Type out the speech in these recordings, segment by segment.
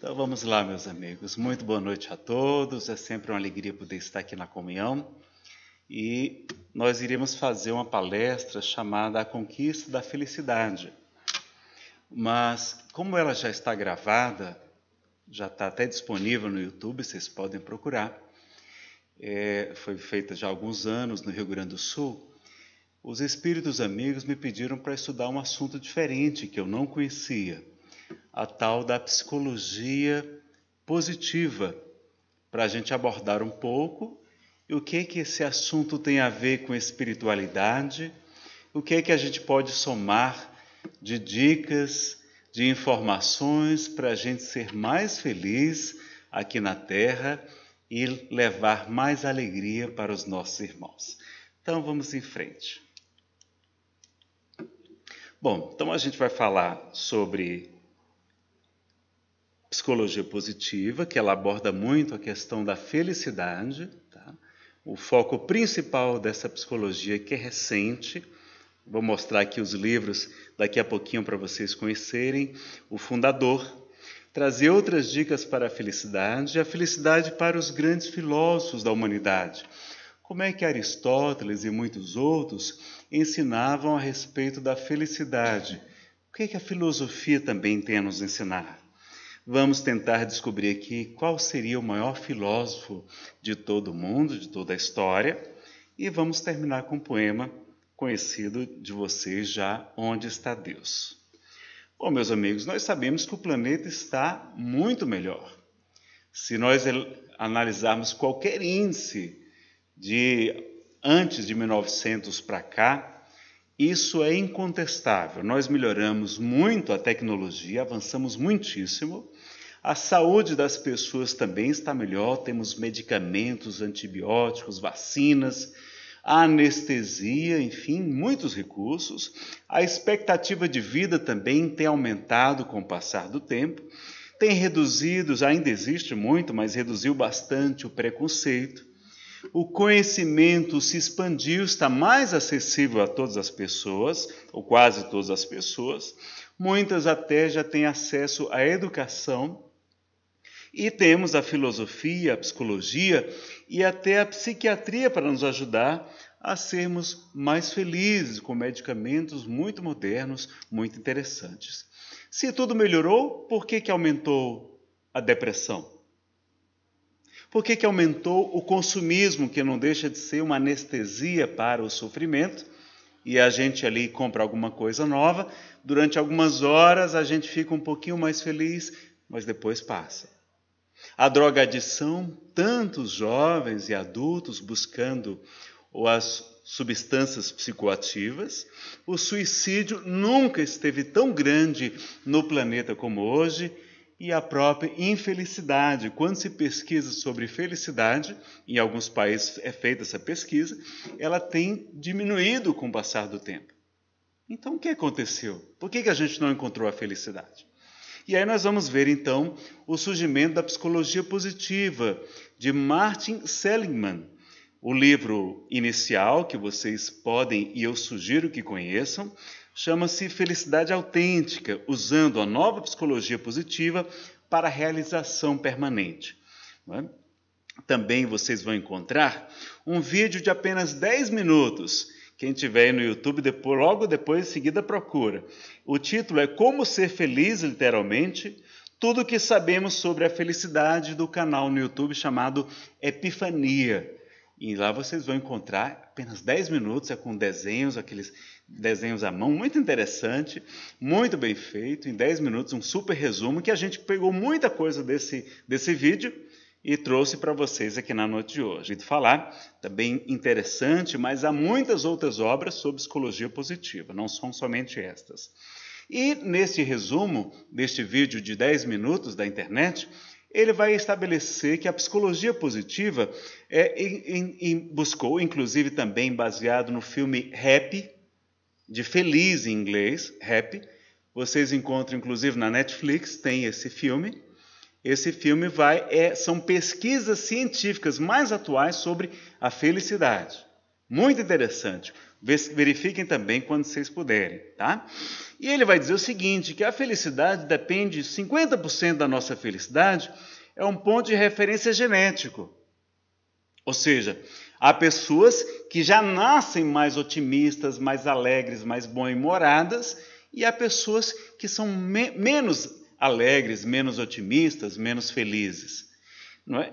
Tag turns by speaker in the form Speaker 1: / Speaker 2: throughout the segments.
Speaker 1: Então vamos lá, meus amigos. Muito boa noite a todos. É sempre uma alegria poder estar aqui na comunhão. E nós iremos fazer uma palestra chamada A Conquista da Felicidade. Mas como ela já está gravada, já está até disponível no YouTube, vocês podem procurar. Foi feita já há alguns anos no Rio Grande do Sul. Os espíritos amigos me pediram para estudar um assunto diferente que eu não conhecia. A tal da psicologia positiva, para a gente abordar um pouco e o que esse assunto tem a ver com espiritualidade, o que a gente pode somar de dicas, de informações para a gente ser mais feliz aqui na Terra e levar mais alegria para os nossos irmãos. Então vamos em frente. Bom, então a gente vai falar sobre psicologia positiva, que ela aborda muito a questão da felicidade, tá? O foco principal dessa psicologia, que é recente, vou mostrar aqui os livros daqui a pouquinho para vocês conhecerem, o fundador, trazer outras dicas para a felicidade e a felicidade para os grandes filósofos da humanidade. Como é que Aristóteles e muitos outros ensinavam a respeito da felicidade? O que a filosofia também tem a nos ensinar? Vamos tentar descobrir aqui qual seria o maior filósofo de todo o mundo, de toda a história, e vamos terminar com um poema conhecido de vocês já, Onde está Deus? Bom, meus amigos, nós sabemos que o planeta está muito melhor. Se nós analisarmos qualquer índice de antes de 1900 para cá, isso é incontestável. Nós melhoramos muito a tecnologia, avançamos muitíssimo. A saúde das pessoas também está melhor. Temos medicamentos, antibióticos, vacinas, anestesia, enfim, muitos recursos. A expectativa de vida também tem aumentado com o passar do tempo. Tem reduzido, ainda existe muito, mas reduziu bastante o preconceito. O conhecimento se expandiu, está mais acessível a todas as pessoas, ou quase todas as pessoas. Muitas até já têm acesso à educação. E temos a filosofia, a psicologia e até a psiquiatria para nos ajudar a sermos mais felizes, com medicamentos muito modernos, muito interessantes. Se tudo melhorou, por que aumentou a depressão? Por que aumentou o consumismo, que não deixa de ser uma anestesia para o sofrimento? E a gente ali compra alguma coisa nova, durante algumas horas a gente fica um pouquinho mais feliz, mas depois passa. A drogadição, tantos jovens e adultos buscando as substâncias psicoativas. O suicídio nunca esteve tão grande no planeta como hoje. E a própria infelicidade. Quando se pesquisa sobre felicidade, em alguns países é feita essa pesquisa, ela tem diminuído com o passar do tempo. Então, o que aconteceu? Por que a gente não encontrou a felicidade? E aí nós vamos ver, então, o surgimento da psicologia positiva, de Martin Seligman. O livro inicial, que vocês podem e eu sugiro que conheçam, chama-se Felicidade Autêntica, usando a nova psicologia positiva para a realização permanente. Também vocês vão encontrar um vídeo de apenas 10 minutos. Quem tiver aí no YouTube, logo depois, em seguida, procura. O título é Como Ser Feliz, literalmente, tudo o que sabemos sobre a felicidade, do canal no YouTube chamado Epifania. E lá vocês vão encontrar apenas 10 minutos, com desenhos, aqueles desenhos à mão, muito interessante, muito bem feito, em 10 minutos, um super resumo, que a gente pegou muita coisa desse vídeo e trouxe para vocês aqui na noite de hoje. De falar, também interessante, mas há muitas outras obras sobre psicologia positiva, não são somente estas. E neste resumo, deste vídeo de 10 minutos da internet, ele vai estabelecer que a psicologia positiva buscou, inclusive também baseado no filme Happy, de feliz em inglês, Happy. Vocês encontram, inclusive, na Netflix, tem esse filme. Esse filme são pesquisas científicas mais atuais sobre a felicidade. Muito interessante. Verifiquem também quando vocês puderem, tá? E ele vai dizer o seguinte, que a felicidade depende, 50% da nossa felicidade é um ponto de referência genético. Ou seja, há pessoas que já nascem mais otimistas, mais alegres, mais bem-humoradas, e há pessoas que são menos alegres, menos otimistas, menos felizes.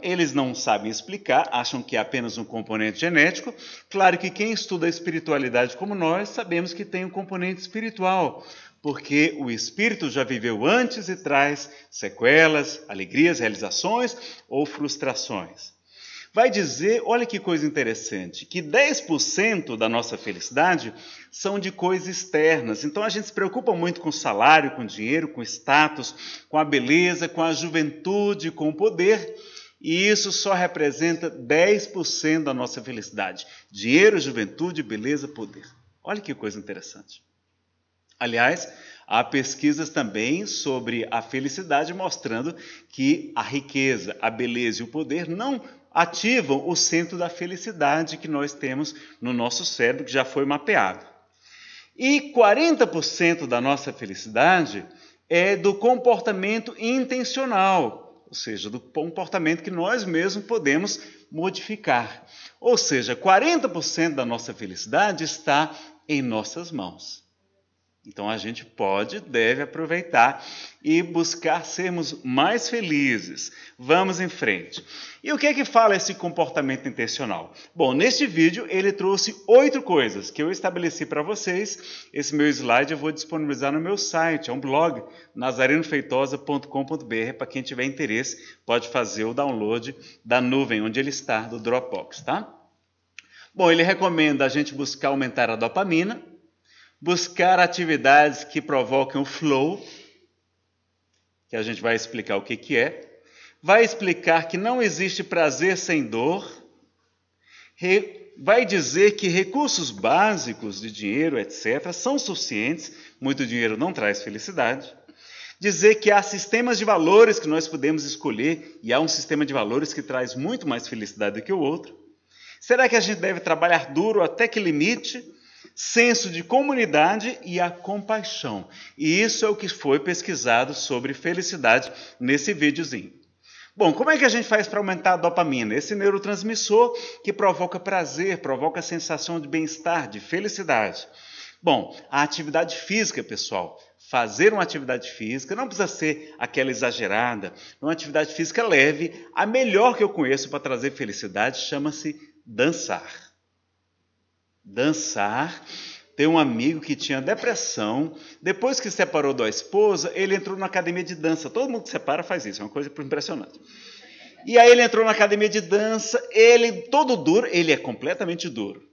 Speaker 1: Eles não sabem explicar, acham que é apenas um componente genético. Claro que quem estuda a espiritualidade como nós, sabemos que tem um componente espiritual, porque o espírito já viveu antes e traz sequelas, alegrias, realizações ou frustrações. Vai dizer, olha que coisa interessante, que 10% da nossa felicidade são de coisas externas. Então a gente se preocupa muito com o salário, com o dinheiro, com o status, com a beleza, com a juventude, com o poder. E isso só representa 10% da nossa felicidade. Dinheiro, juventude, beleza, poder. Olha que coisa interessante. Aliás, há pesquisas também sobre a felicidade mostrando que a riqueza, a beleza e o poder não ativam o centro da felicidade que nós temos no nosso cérebro, que já foi mapeado. E 40% da nossa felicidade é do comportamento intencional, ou seja, do comportamento que nós mesmos podemos modificar. Ou seja, 40% da nossa felicidade está em nossas mãos. Então a gente deve aproveitar e buscar sermos mais felizes. Vamos em frente. E o que é que fala esse comportamento intencional? Bom, neste vídeo ele trouxe 8 coisas que eu estabeleci para vocês. Esse meu slide eu vou disponibilizar no meu site, é um blog, nazarenofeitosa.com.br. Para quem tiver interesse, pode fazer o download da nuvem onde ele está, do Dropbox, tá? Bom, ele recomenda a gente buscar aumentar a dopamina, buscar atividades que provoquem o flow, que a gente vai explicar o que é, vai explicar que não existe prazer sem dor, vai dizer que recursos básicos de dinheiro, etc., são suficientes, muito dinheiro não traz felicidade, dizer que há sistemas de valores que nós podemos escolher e há um sistema de valores que traz muito mais felicidade do que o outro. Será que a gente deve trabalhar duro até que limite? Senso de comunidade e a compaixão. E isso é o que foi pesquisado sobre felicidade nesse videozinho. Bom, como é que a gente faz para aumentar a dopamina? Esse neurotransmissor que provoca prazer, provoca a sensação de bem-estar, de felicidade. Bom, a atividade física, pessoal. Fazer uma atividade física não precisa ser aquela exagerada. Uma atividade física leve, a melhor que eu conheço para trazer felicidade chama-se dançar. Dançar. Tem um amigo que tinha depressão, depois que separou da esposa, ele entrou na academia de dança. Todo mundo que separa faz isso, é uma coisa impressionante. E aí ele entrou na academia de dança, ele todo duro, ele é completamente duro.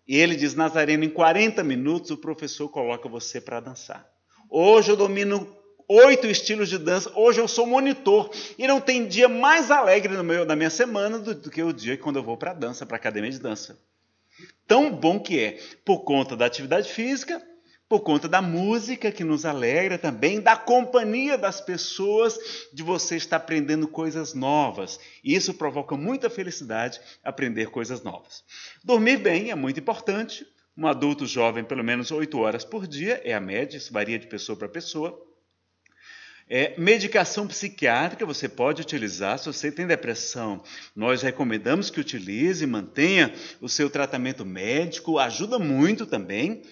Speaker 1: E ele diz, Nazareno, em 40 minutos o professor coloca você para dançar. Hoje eu domino 8 estilos de dança, hoje eu sou monitor. E não tem dia mais alegre na minha semana do que o dia quando eu vou para a dança, para a academia de dança. Tão bom que é, por conta da atividade física, por conta da música que nos alegra também, da companhia das pessoas, de você estar aprendendo coisas novas. E isso provoca muita felicidade, aprender coisas novas. Dormir bem é muito importante. Um adulto jovem, pelo menos 8 horas por dia, é a média, isso varia de pessoa para pessoa. Medicação psiquiátrica você pode utilizar se você tem depressão. Nós recomendamos que utilize, mantenha o seu tratamento médico, ajuda muito também.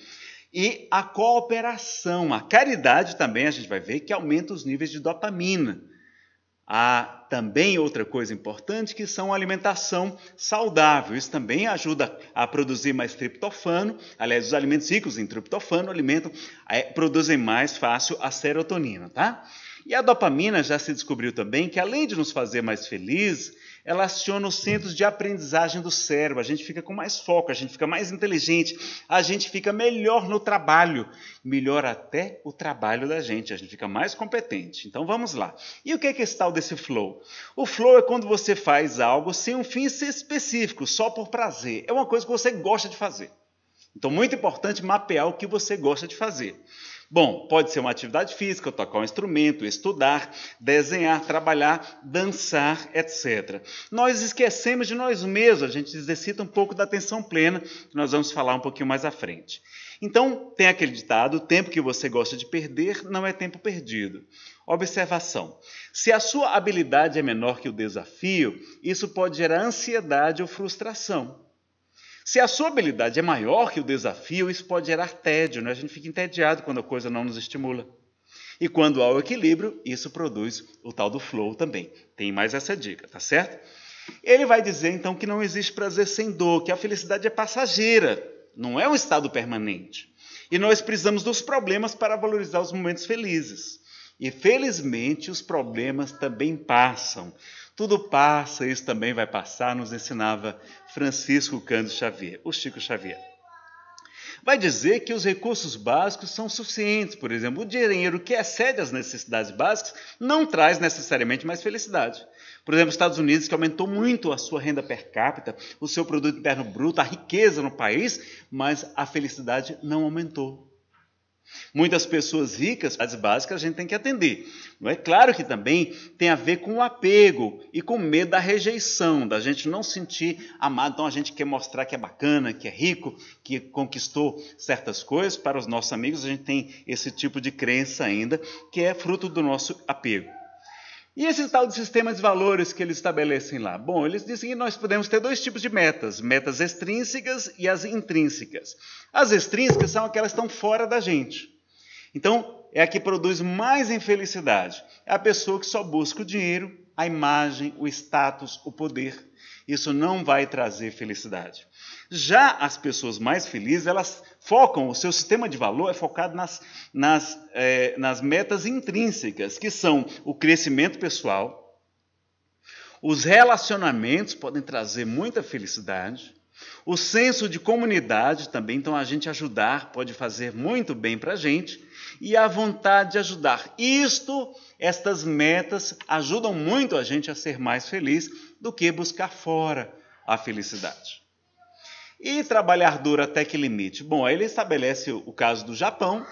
Speaker 1: E a cooperação, a caridade também a gente vai ver que aumenta os níveis de dopamina. Há também outra coisa importante que são a alimentação saudável. Isso também ajuda a produzir mais triptofano. Aliás, os alimentos ricos em triptofano produzem mais fácil a serotonina, tá? E a dopamina já se descobriu também que, além de nos fazer mais felizes, ela aciona os centros de aprendizagem do cérebro. A gente fica com mais foco, a gente fica mais inteligente, a gente fica melhor no trabalho, melhor até o trabalho da gente, a gente fica mais competente. Então vamos lá. E o que é esse tal desse flow? O flow é quando você faz algo sem um fim específico, só por prazer. É uma coisa que você gosta de fazer. Então, muito importante mapear o que você gosta de fazer. Bom, pode ser uma atividade física, tocar um instrumento, estudar, desenhar, trabalhar, dançar, etc. Nós esquecemos de nós mesmos, a gente exercita um pouco da atenção plena, que nós vamos falar um pouquinho mais à frente. Então, tem aquele ditado, o tempo que você gosta de perder não é tempo perdido. Observação, se a sua habilidade é menor que o desafio, isso pode gerar ansiedade ou frustração. Se a sua habilidade é maior que o desafio, isso pode gerar tédio, né? A gente fica entediado quando a coisa não nos estimula. E quando há o equilíbrio, isso produz o tal do flow também. Tem mais essa dica, tá certo? Ele vai dizer então que não existe prazer sem dor, que a felicidade é passageira, não é um estado permanente. E nós precisamos dos problemas para valorizar os momentos felizes. E felizmente os problemas também passam. Tudo passa, isso também vai passar, nos ensinava Francisco Cândido Xavier, o Chico Xavier. Vai dizer que os recursos básicos são suficientes. Por exemplo, o dinheiro que excede as necessidades básicas não traz necessariamente mais felicidade. Por exemplo, os Estados Unidos, que aumentou muito a sua renda per capita, o seu produto interno bruto, a riqueza no país, mas a felicidade não aumentou. Muitas pessoas ricas, as básicas, a gente tem que atender. Não é claro que também tem a ver com o apego e com medo da rejeição, da gente não sentir amado. Então a gente quer mostrar que é bacana, que é rico, que conquistou certas coisas. Para os nossos amigos, a gente tem esse tipo de crença ainda, que é fruto do nosso apego. E esse tal de sistema de valores que eles estabelecem lá? Bom, eles dizem que nós podemos ter dois tipos de metas, metas extrínsecas e as intrínsecas. As extrínsecas são aquelas que estão fora da gente. Então, é a que produz mais infelicidade. É a pessoa que só busca o dinheiro, a imagem, o status, o poder. Isso não vai trazer felicidade. Já as pessoas mais felizes, elas focam, o seu sistema de valor é focado nas metas intrínsecas, que são o crescimento pessoal, os relacionamentos podem trazer muita felicidade, o senso de comunidade também, então a gente ajudar pode fazer muito bem para a gente, e a vontade de ajudar. Estas metas ajudam muito a gente a ser mais feliz do que buscar fora a felicidade. E trabalhar duro até que limite? Bom, aí ele estabelece o caso do Japão,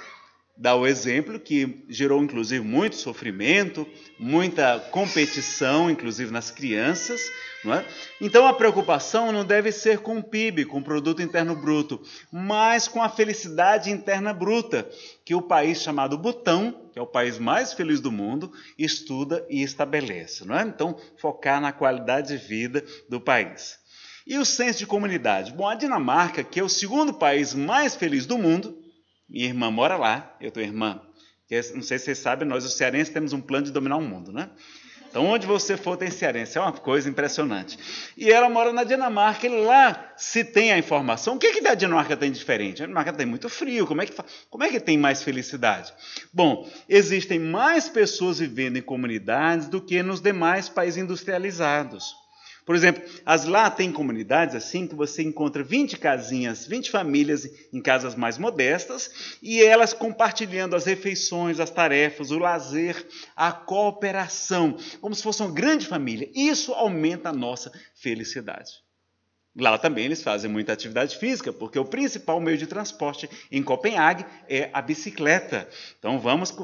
Speaker 1: dá o exemplo que gerou inclusive muito sofrimento, muita competição, inclusive nas crianças, não é? Então a preocupação não deve ser com o PIB, com o Produto Interno Bruto, mas com a felicidade interna bruta, que o país chamado Butão, que é o país mais feliz do mundo, estuda e estabelece, não é? Então focar na qualidade de vida do país. E o senso de comunidade? Bom, a Dinamarca, que é o segundo país mais feliz do mundo, minha irmã mora lá, eu tenho irmã, que não sei se vocês sabem, nós os cearenses temos um plano de dominar o mundo, né? Então, onde você for tem cearense, é uma coisa impressionante. E ela mora na Dinamarca, e lá se tem a informação. O que a Dinamarca tem de diferente? A Dinamarca tem muito frio, como é que tem mais felicidade? Bom, existem mais pessoas vivendo em comunidades do que nos demais países industrializados. Por exemplo, lá tem comunidades assim que você encontra 20 casinhas, 20 famílias em casas mais modestas e elas compartilhando as refeições, as tarefas, o lazer, a cooperação, como se fosse uma grande família. Isso aumenta a nossa felicidade. Lá também eles fazem muita atividade física, porque o principal meio de transporte em Copenhague é a bicicleta. Então vamos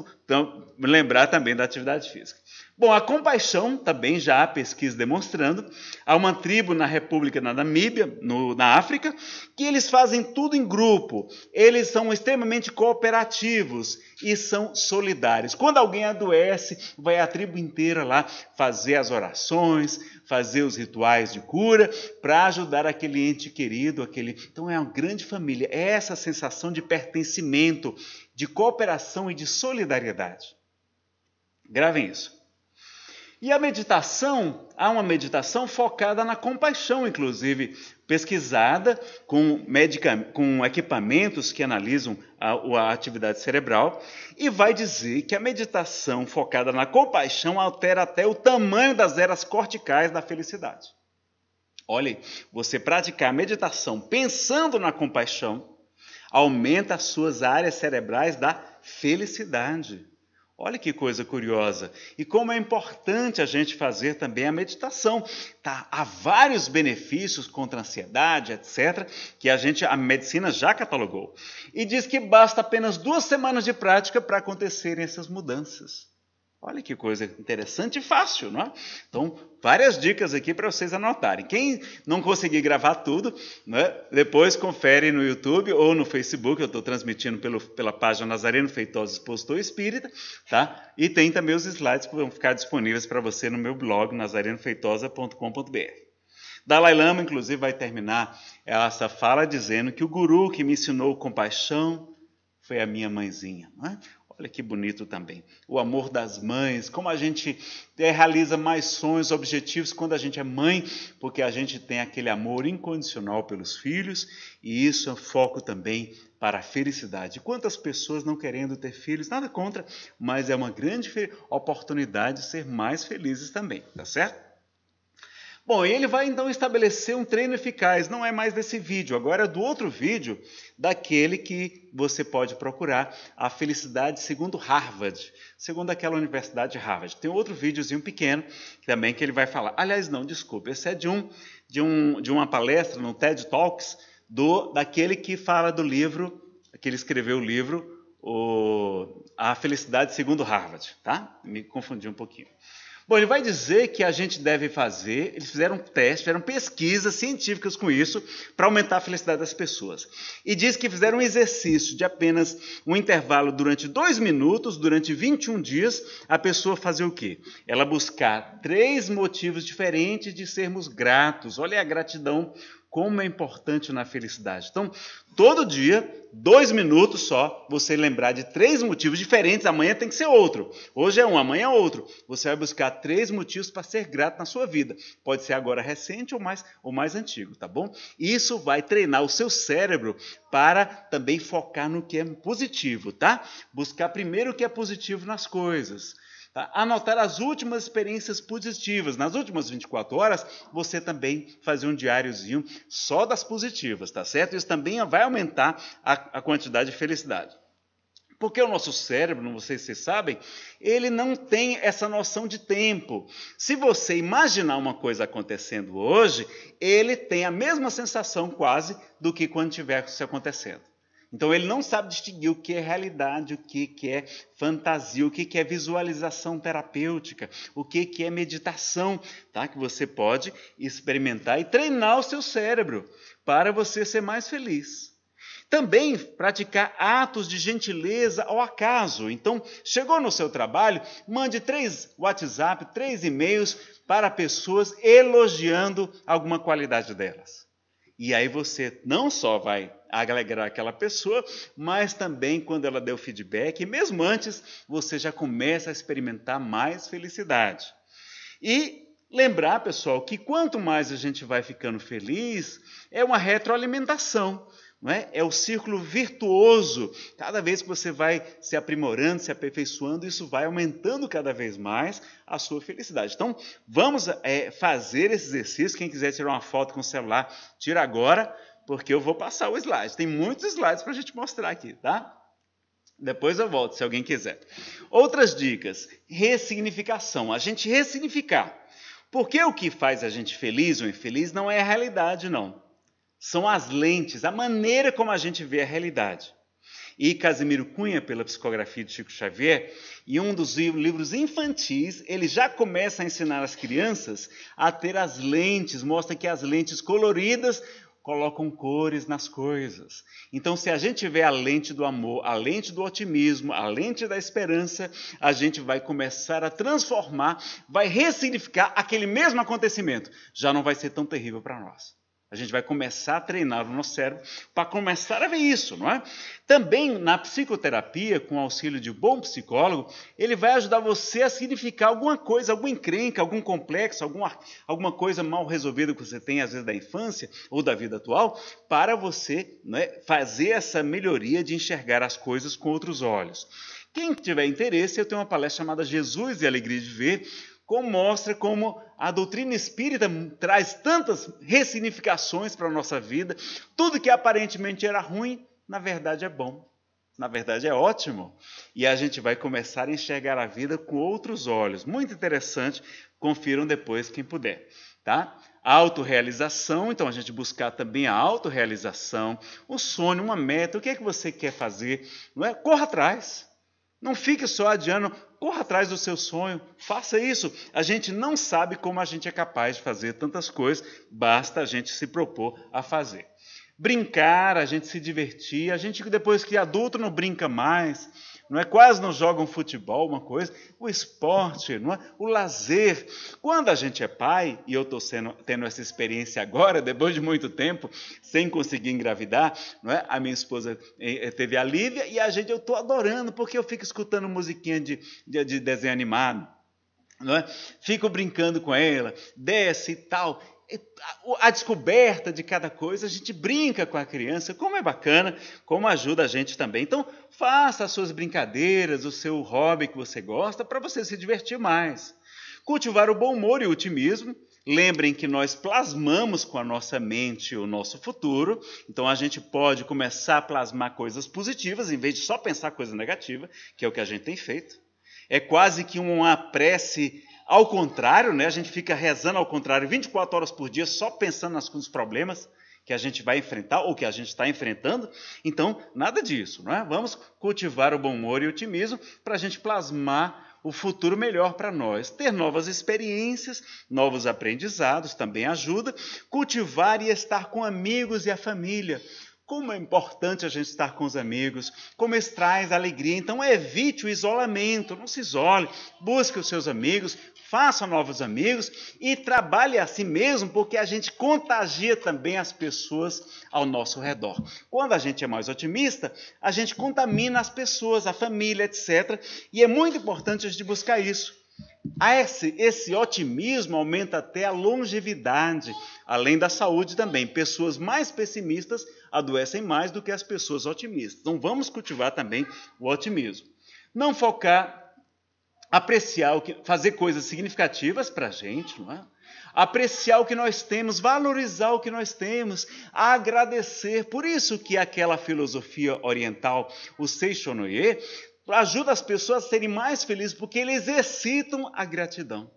Speaker 1: lembrar também da atividade física. Bom, a compaixão também já há pesquisa demonstrando. Há uma tribo na República da Namíbia, na África, que eles fazem tudo em grupo. Eles são extremamente cooperativos e são solidários. Quando alguém adoece, vai a tribo inteira lá fazer as orações, fazer os rituais de cura para ajudar aquele ente querido. Então é uma grande família. É essa sensação de pertencimento, de cooperação e de solidariedade. Gravem isso. E a meditação, há uma meditação focada na compaixão, inclusive, pesquisada com equipamentos que analisam a atividade cerebral, e vai dizer que a meditação focada na compaixão altera até o tamanho das eras corticais da felicidade. Olha, você praticar a meditação pensando na compaixão, aumenta as suas áreas cerebrais da felicidade. Olha que coisa curiosa. E como é importante a gente fazer também a meditação. Tá? Há vários benefícios contra a ansiedade, etc., que a medicina já catalogou. E diz que basta apenas 2 semanas de prática para acontecerem essas mudanças. Olha que coisa interessante e fácil, não é? Então, várias dicas aqui para vocês anotarem. Quem não conseguir gravar tudo, né, depois confere no YouTube ou no Facebook. Eu estou transmitindo pela página Nazareno Feitosa Expositor Espírita, tá? E tem também os slides que vão ficar disponíveis para você no meu blog, nazarenofeitosa.com.br. Dalai Lama, inclusive, vai terminar essa fala dizendo que o guru que me ensinou compaixão foi a minha mãezinha, não é? Olha que bonito também. O amor das mães, como a gente realiza mais sonhos, objetivos quando a gente é mãe, porque a gente tem aquele amor incondicional pelos filhos, e isso é foco também para a felicidade. Quantas pessoas não querendo ter filhos, nada contra, mas é uma grande oportunidade de ser mais felizes também, tá certo? Bom, ele vai então estabelecer um treino eficaz, não é mais desse vídeo, agora é do outro vídeo, daquele que você pode procurar, a felicidade segundo Harvard, segundo aquela universidade de Harvard. Tem outro videozinho pequeno também que ele vai falar. Aliás, não, desculpa, esse é de uma palestra no TED Talks, daquele que fala do livro, que ele escreveu o livro, A Felicidade segundo Harvard, tá? Me confundi um pouquinho. Bom, ele vai dizer que a gente deve fazer, eles fizeram testes, fizeram pesquisas científicas com isso para aumentar a felicidade das pessoas. E diz que fizeram um exercício de apenas um intervalo durante 2 minutos, durante 21 dias, a pessoa fazer o quê? Ela buscar 3 motivos diferentes de sermos gratos. Olha a gratidão, como é importante na felicidade. Então, todo dia, 2 minutos só, você lembrar de 3 motivos diferentes. Amanhã tem que ser outro. Hoje é um, amanhã é outro. Você vai buscar 3 motivos para ser grato na sua vida. Pode ser agora recente ou mais antigo, tá bom? Isso vai treinar o seu cérebro para também focar no que é positivo, tá? Buscar primeiro o que é positivo nas coisas. Tá? Anotar as últimas experiências positivas. Nas últimas 24 horas, você também fazer um diáriozinho só das positivas, tá certo? Isso também vai aumentar a quantidade de felicidade. Porque o nosso cérebro, não sei se vocês sabem, ele não tem essa noção de tempo. Se você imaginar uma coisa acontecendo hoje, ele tem a mesma sensação quase do que quando estiver se acontecendo. Então, ele não sabe distinguir o que é realidade, o que é fantasia, o que é visualização terapêutica, o que é meditação, tá? Que você pode experimentar e treinar o seu cérebro para você ser mais feliz. Também praticar atos de gentileza ao acaso. Então, chegou no seu trabalho, mande 3 WhatsApp, 3 e-mails para pessoas elogiando alguma qualidade delas. E aí você não só vai alegrar aquela pessoa, mas também quando ela der o feedback, e mesmo antes, você já começa a experimentar mais felicidade. E lembrar, pessoal, que quanto mais a gente vai ficando feliz, é uma retroalimentação. Não é? É o círculo virtuoso. Cada vez que você vai se aprimorando, se aperfeiçoando, isso vai aumentando cada vez mais a sua felicidade. Então, vamos fazer esse exercício. Quem quiser tirar uma foto com o celular, tira agora, porque eu vou passar o slide. Tem muitos slides para a gente mostrar aqui, tá? Depois eu volto, se alguém quiser. Outras dicas. Ressignificação. A gente ressignificar. Porque o que faz a gente feliz ou infeliz não é a realidade, não. São as lentes, a maneira como a gente vê a realidade. E Casimiro Cunha, pela psicografia de Chico Xavier, em um dos livros infantis, ele já começa a ensinar as crianças a ter as lentes, mostra que as lentes coloridas colocam cores nas coisas. Então, se a gente tiver a lente do amor, a lente do otimismo, a lente da esperança, a gente vai começar a transformar, vai ressignificar aquele mesmo acontecimento. Já não vai ser tão terrível para nós. A gente vai começar a treinar o nosso cérebro para começar a ver isso, não é? Também na psicoterapia, com o auxílio de um bom psicólogo, ele vai ajudar você a significar alguma coisa, alguma encrenca, algum complexo, alguma coisa mal resolvida que você tem, às vezes, da infância ou da vida atual, para você, não é, fazer essa melhoria de enxergar as coisas com outros olhos. Quem tiver interesse, eu tenho uma palestra chamada Jesus e a Alegria de Ver, mostra como a doutrina espírita traz tantas ressignificações para a nossa vida. Tudo que aparentemente era ruim, na verdade é bom. Na verdade, é ótimo. E a gente vai começar a enxergar a vida com outros olhos. Muito interessante. Confiram depois, quem puder. Tá? A autorrealização, então a gente buscar também a autorrealização, o sonho, uma meta, o que é que você quer fazer? Não é? Corra atrás. Não fique só adiando, corra atrás do seu sonho, faça isso. A gente não sabe como a gente é capaz de fazer tantas coisas, basta a gente se propor a fazer. Brincar, a gente se divertir, a gente depois que adulto não brinca mais, não é? Quase não joga um futebol, uma coisa, o esporte, não é? O lazer. Quando a gente é pai, e eu estou tendo essa experiência agora, depois de muito tempo, sem conseguir engravidar, não é? A minha esposa teve a Lívia e eu estou adorando, porque eu fico escutando musiquinha de desenho animado, não é? Fico brincando com ela, desce e tal. A descoberta de cada coisa, a gente brinca com a criança, como é bacana, como ajuda a gente também. Então, faça as suas brincadeiras, o seu hobby que você gosta, para você se divertir mais. Cultivar o bom humor e o otimismo. Lembrem que nós plasmamos com a nossa mente o nosso futuro, então a gente pode começar a plasmar coisas positivas, em vez de só pensar coisa negativa, que é o que a gente tem feito. É quase que uma prece ao contrário, né? A gente fica rezando ao contrário 24 horas por dia, só pensando nos problemas que a gente vai enfrentar ou que a gente está enfrentando. Então, nada disso, não é? Vamos cultivar o bom humor e o otimismo para a gente plasmar o futuro melhor para nós. Ter novas experiências, novos aprendizados também ajuda. Cultivar e estar com amigos e a família. Como é importante a gente estar com os amigos, como isso traz alegria. Então, evite o isolamento, não se isole, busque os seus amigos, faça novos amigos e trabalhe a si mesmo, porque a gente contagia também as pessoas ao nosso redor. Quando a gente é mais otimista, a gente contamina as pessoas, a família, etc. E é muito importante a gente buscar isso. Esse otimismo aumenta até a longevidade, além da saúde também. Pessoas mais pessimistas adoecem mais do que as pessoas otimistas. Então vamos cultivar também o otimismo. Não focar, apreciar, fazer coisas significativas para a gente, não é? Apreciar o que nós temos, valorizar o que nós temos, agradecer. Por isso que aquela filosofia oriental, o Seishonoye, ajuda as pessoas a serem mais felizes, porque eles exercitam a gratidão.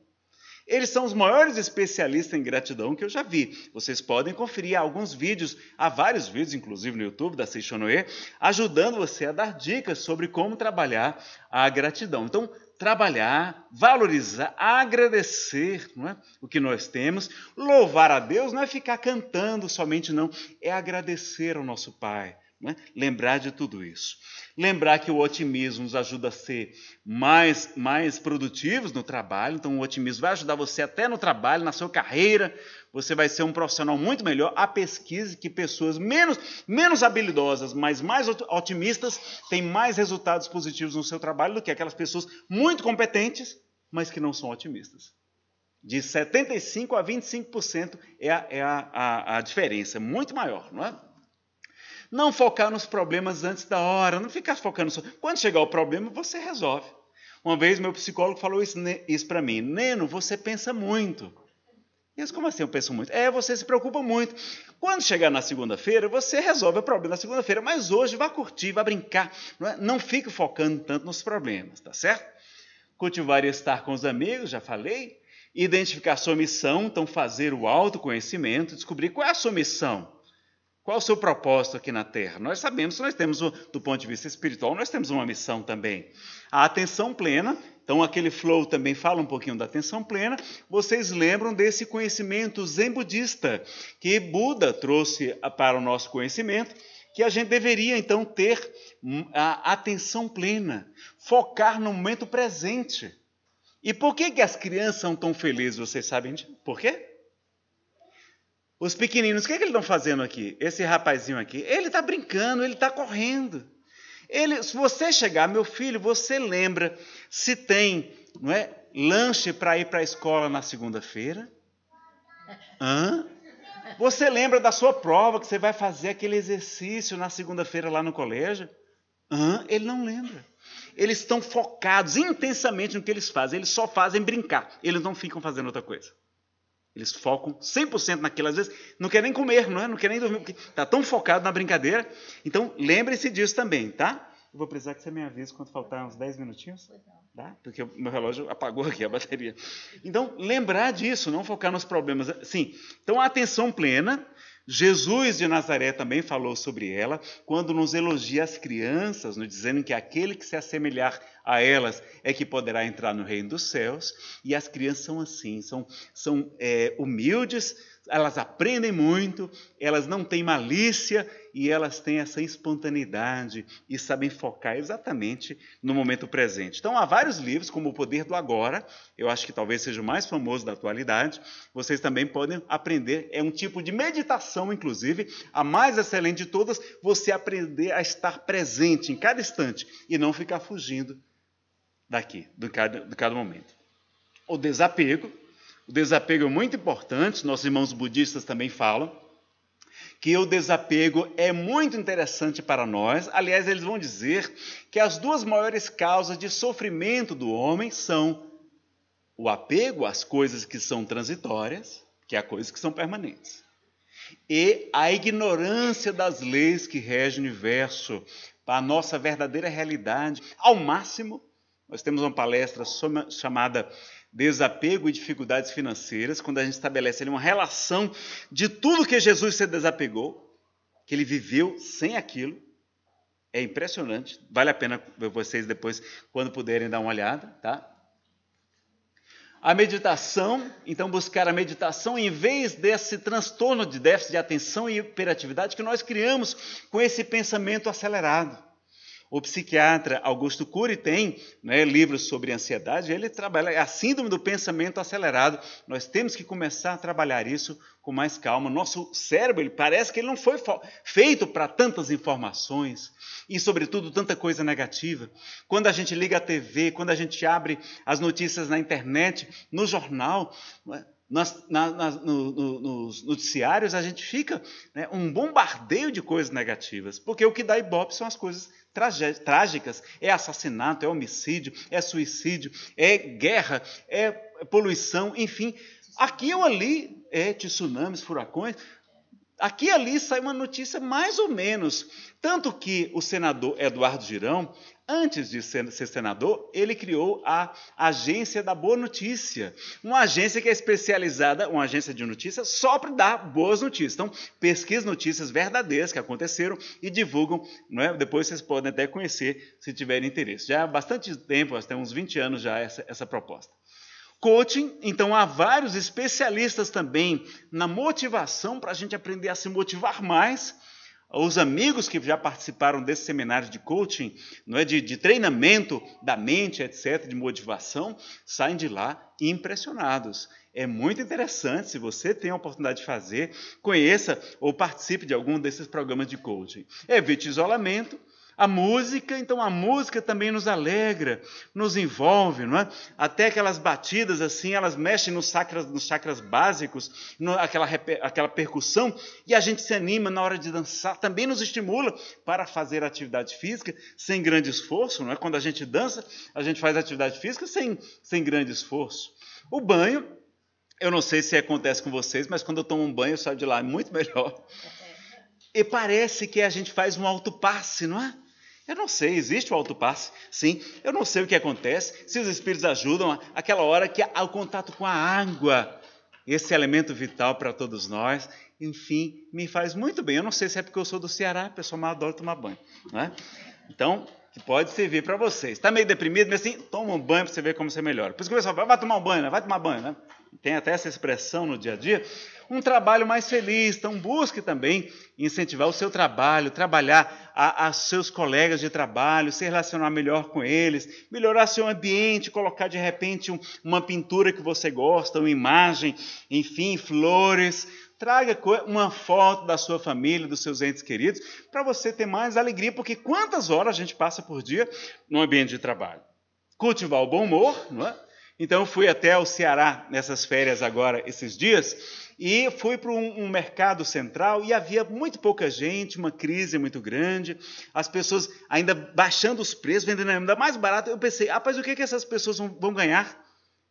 Speaker 1: Eles são os maiores especialistas em gratidão que eu já vi. Vocês podem conferir alguns vídeos, há vários vídeos, inclusive no YouTube, da Seishonoye, ajudando você a dar dicas sobre como trabalhar a gratidão. Então, trabalhar, valorizar, agradecer, não é? O que nós temos. Louvar a Deus não é ficar cantando somente, não. É agradecer ao nosso Pai. Né? Lembrar de tudo isso. Lembrar que o otimismo nos ajuda a ser mais produtivos no trabalho. Então, o otimismo vai ajudar você até no trabalho, na sua carreira. Você vai ser um profissional muito melhor. Há pesquisa que pessoas menos habilidosas, mas mais otimistas, têm mais resultados positivos no seu trabalho do que aquelas pessoas muito competentes, mas que não são otimistas. De 75% a 25% é a diferença, muito maior, não é? Não focar nos problemas antes da hora, não ficar focando só. Quando chegar o problema, você resolve. Uma vez meu psicólogo falou isso para mim. Neno, você pensa muito. E eu disse, como assim eu penso muito? Você se preocupa muito. Quando chegar na segunda-feira, você resolve o problema na segunda-feira. Mas hoje, vá curtir, vá brincar. Não fique focando tanto nos problemas, tá certo? Cultivar e estar com os amigos, já falei. Identificar sua missão, então fazer o autoconhecimento, descobrir qual é a sua missão. Qual é o seu propósito aqui na Terra? Nós sabemos que nós temos, do ponto de vista espiritual, nós temos uma missão também. A atenção plena, então aquele flow também fala um pouquinho da atenção plena. Vocês lembram desse conhecimento zen budista que Buda trouxe para o nosso conhecimento, que a gente deveria então ter a atenção plena, focar no momento presente. E por que as crianças são tão felizes, vocês sabem por quê? Os pequeninos, o que eles estão fazendo aqui? Esse rapazinho aqui, ele está brincando, ele está correndo. Se você chegar, meu filho, você lembra se tem, não é, lanche para ir para a escola na segunda-feira? Você lembra da sua prova, que você vai fazer aquele exercício na segunda-feira lá no colégio? Ele não lembra. Eles estão focados intensamente no que eles fazem. Eles só fazem brincar. Eles não ficam fazendo outra coisa. Eles focam 100% naquilo. Às vezes não quer nem comer, não quer nem dormir, porque está tão focado na brincadeira. Então, lembre-se disso também, tá? Eu vou precisar que você me avise quando faltar uns 10 minutinhos. Tá? Porque o meu relógio apagou aqui a bateria. Então, lembrar disso, não focar nos problemas. Sim, então, a atenção plena. Jesus de Nazaré também falou sobre ela, quando nos elogia as crianças, nos dizendo que aquele que se assemelhar a elas é que poderá entrar no reino dos céus. E as crianças são assim, são humildes, elas aprendem muito, elas não têm malícia e elas têm essa espontaneidade e sabem focar exatamente no momento presente. Então, há vários livros, como O Poder do Agora, eu acho que talvez seja o mais famoso da atualidade. Vocês também podem aprender, é um tipo de meditação, inclusive, a mais excelente de todas, você aprender a estar presente em cada instante e não ficar fugindo daqui, de cada momento. O desapego é muito importante, nossos irmãos budistas também falam, que o desapego é muito interessante para nós. Aliás, eles vão dizer que as duas maiores causas de sofrimento do homem são o apego às coisas que são transitórias, que é as coisas que são permanentes, e a ignorância das leis que regem o universo, a nossa verdadeira realidade. Ao máximo, nós temos uma palestra chamada Desapego e Dificuldades Financeiras, quando a gente estabelece ali uma relação de tudo que Jesus se desapegou, que ele viveu sem aquilo. É impressionante, vale a pena ver vocês depois, quando puderem dar uma olhada, tá? A meditação, então buscar a meditação em vez desse transtorno de déficit de atenção e hiperatividade que nós criamos com esse pensamento acelerado. O psiquiatra Augusto Cury tem livros sobre ansiedade, ele trabalha a síndrome do pensamento acelerado. Nós temos que começar a trabalhar isso com mais calma. Nosso cérebro, ele parece que ele não foi feito para tantas informações e, sobretudo, tanta coisa negativa. Quando a gente liga a TV, quando a gente abre as notícias na internet, no jornal, nos noticiários, a gente fica um bombardeio de coisas negativas, porque o que dá ibope são as coisas trágicas, é assassinato, é homicídio, é suicídio, é guerra, é poluição, enfim, aqui ou ali é tsunamis, furacões, aqui e ali sai uma notícia mais ou menos, tanto que o senador Eduardo Girão, antes de ser senador, ele criou a Agência da Boa Notícia, uma agência que é especializada, uma agência de notícias só para dar boas notícias. Então, pesquisa notícias verdadeiras que aconteceram e divulgam, depois vocês podem até conhecer, se tiverem interesse. Já há bastante tempo, tem uns 20 anos já essa proposta. Coaching, então há vários especialistas também na motivação, para a gente aprender a se motivar mais. Os amigos que já participaram desse seminário de coaching, de treinamento da mente, etc., de motivação, saem de lá impressionados. É muito interessante, se você tem a oportunidade de fazer, conheça ou participe de algum desses programas de coaching. Evite isolamento. A música, então a música também nos alegra, nos envolve, não é? Até aquelas batidas assim, elas mexem nos chakras básicos, aquela percussão, e a gente se anima na hora de dançar, também nos estimula para fazer atividade física sem grande esforço, não é? Quando a gente dança, a gente faz atividade física sem grande esforço. O banho, eu não sei se acontece com vocês, mas quando eu tomo um banho eu saio de lá muito melhor. E parece que a gente faz um autopasse, não é? Eu não sei, existe o autopasse? Sim, eu não sei o que acontece, se os espíritos ajudam, aquela hora que há o contato com a água, esse elemento vital para todos nós, enfim, me faz muito bem. Eu não sei se é porque eu sou do Ceará, o pessoal mais adora tomar banho, não é? Então, pode servir para vocês. Está meio deprimido, mas assim, toma um banho para você ver como você melhora. Por isso que o pessoal fala, vai tomar um banho, né? Vai tomar banho, né? Tem até essa expressão no dia a dia. Um trabalho mais feliz, então busque também incentivar o seu trabalho, trabalhar a seus colegas de trabalho, se relacionar melhor com eles, melhorar seu ambiente, colocar de repente uma pintura que você gosta, uma imagem, enfim, flores. Traga uma foto da sua família, dos seus entes queridos, para você ter mais alegria, porque quantas horas a gente passa por dia no ambiente de trabalho? Cultivar o bom humor, não é? Então eu fui até o Ceará nessas férias agora, esses dias, e fui para um mercado central e havia muito pouca gente, uma crise muito grande, as pessoas ainda baixando os preços, vendendo ainda mais barato. Eu pensei, rapaz, o que essas pessoas vão ganhar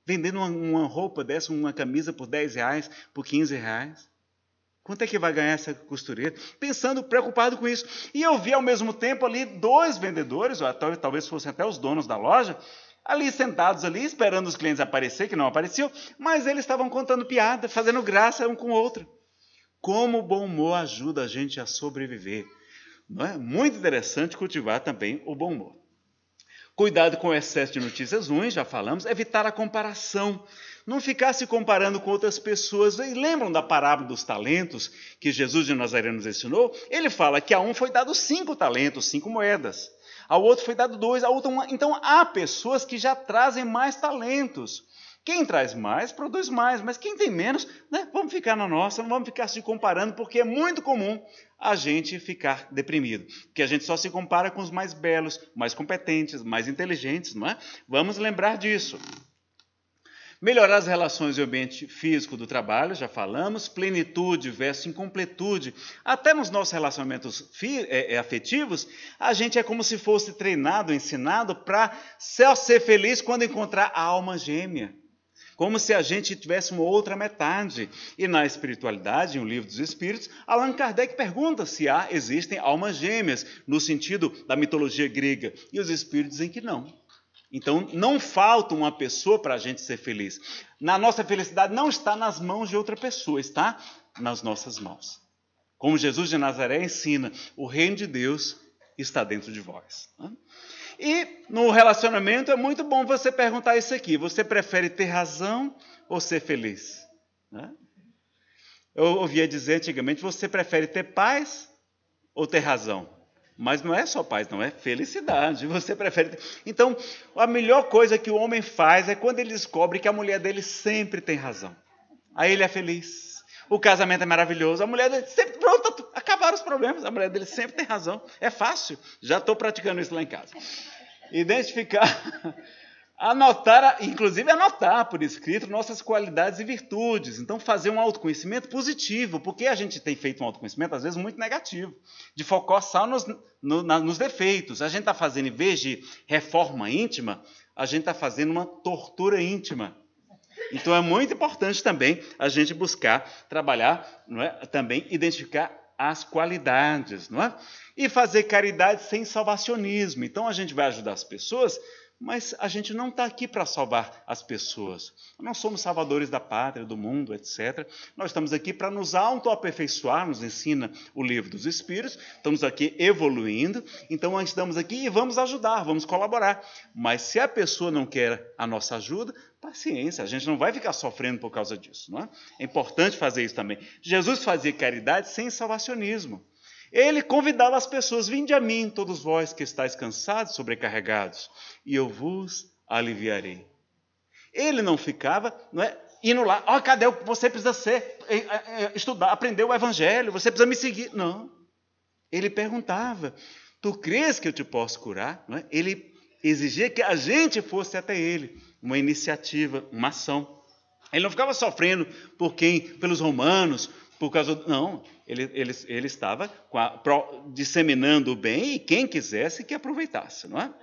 Speaker 1: vendendo uma roupa dessa, uma camisa por R$10, por R$15? Quanto é que vai ganhar essa costureira? Pensando, preocupado com isso. E eu vi ao mesmo tempo ali 2 vendedores, ou talvez fossem até os donos da loja, ali sentados ali, esperando os clientes aparecer, que não apareciam, mas eles estavam contando piada, fazendo graça um com o outro. Como o bom humor ajuda a gente a sobreviver. Não é? Muito interessante cultivar também o bom humor. Cuidado com o excesso de notícias ruins, já falamos, evitar a comparação. Não ficar se comparando com outras pessoas. E lembram da parábola dos talentos que Jesus de Nazaré nos ensinou? Ele fala que a um foi dado 5 talentos, 5 moedas. Ao outro foi dado 2, ao outro 1. Então há pessoas que já trazem mais talentos. Quem traz mais, produz mais, mas quem tem menos, né, vamos ficar na nossa, não vamos ficar se comparando, porque é muito comum a gente ficar deprimido, porque a gente só se compara com os mais belos, mais competentes, mais inteligentes, não é? Vamos lembrar disso. Melhorar as relações e o ambiente físico do trabalho, já falamos, plenitude versus incompletude. Até nos nossos relacionamentos afetivos, a gente é como se fosse treinado, ensinado para só ser feliz quando encontrar a alma gêmea. Como se a gente tivesse uma outra metade. E na espiritualidade, no Livro dos Espíritos, Allan Kardec pergunta se existem almas gêmeas, no sentido da mitologia grega. E os espíritos dizem que não. Então, não falta uma pessoa para a gente ser feliz. Na nossa felicidade não está nas mãos de outra pessoa, está nas nossas mãos. Como Jesus de Nazaré ensina, o reino de Deus está dentro de vós. E no relacionamento é muito bom você perguntar isso aqui. Você prefere ter razão ou ser feliz? Eu ouvia dizer antigamente, você prefere ter paz ou ter razão? Mas não é só paz, não é felicidade. Você prefere ter... Então, a melhor coisa que o homem faz é quando ele descobre que a mulher dele sempre tem razão. Aí ele é feliz. O casamento é maravilhoso. A mulher dele sempre... Pronto, acabaram os problemas. A mulher dele sempre tem razão. É fácil. Já estou praticando isso lá em casa. Identificar, inclusive anotar por escrito nossas qualidades e virtudes. Então, fazer um autoconhecimento positivo, porque a gente tem feito um autoconhecimento, às vezes, muito negativo, de focar só nos defeitos. A gente está fazendo, em vez de reforma íntima, a gente está fazendo uma tortura íntima. Então, é muito importante também a gente buscar trabalhar, não é? Também identificar as qualidades, não é? E fazer caridade sem salvacionismo. Então, a gente vai ajudar as pessoas, mas a gente não está aqui para salvar as pessoas. Não somos salvadores da pátria, do mundo, etc. Nós estamos aqui para nos autoaperfeiçoar, nos ensina o Livro dos Espíritos. Estamos aqui evoluindo, então nós estamos aqui e vamos ajudar, vamos colaborar. Mas se a pessoa não quer a nossa ajuda, paciência, a gente não vai ficar sofrendo por causa disso. Não é? É importante fazer isso também. Jesus fazia caridade sem salvacionismo. Ele convidava as pessoas, vinde a mim, todos vós que estáis cansados, sobrecarregados, e eu vos aliviarei. Ele não ficava, não é, indo lá, cadê o que você precisa estudar, aprender o evangelho, você precisa me seguir. Não. Ele perguntava, tu crês que eu te posso curar? Não é? Ele exigia que a gente fosse até ele, uma iniciativa, uma ação. Ele não ficava sofrendo pelos romanos, por causa não, ele estava disseminando o bem e quem quisesse que aproveitasse, não é?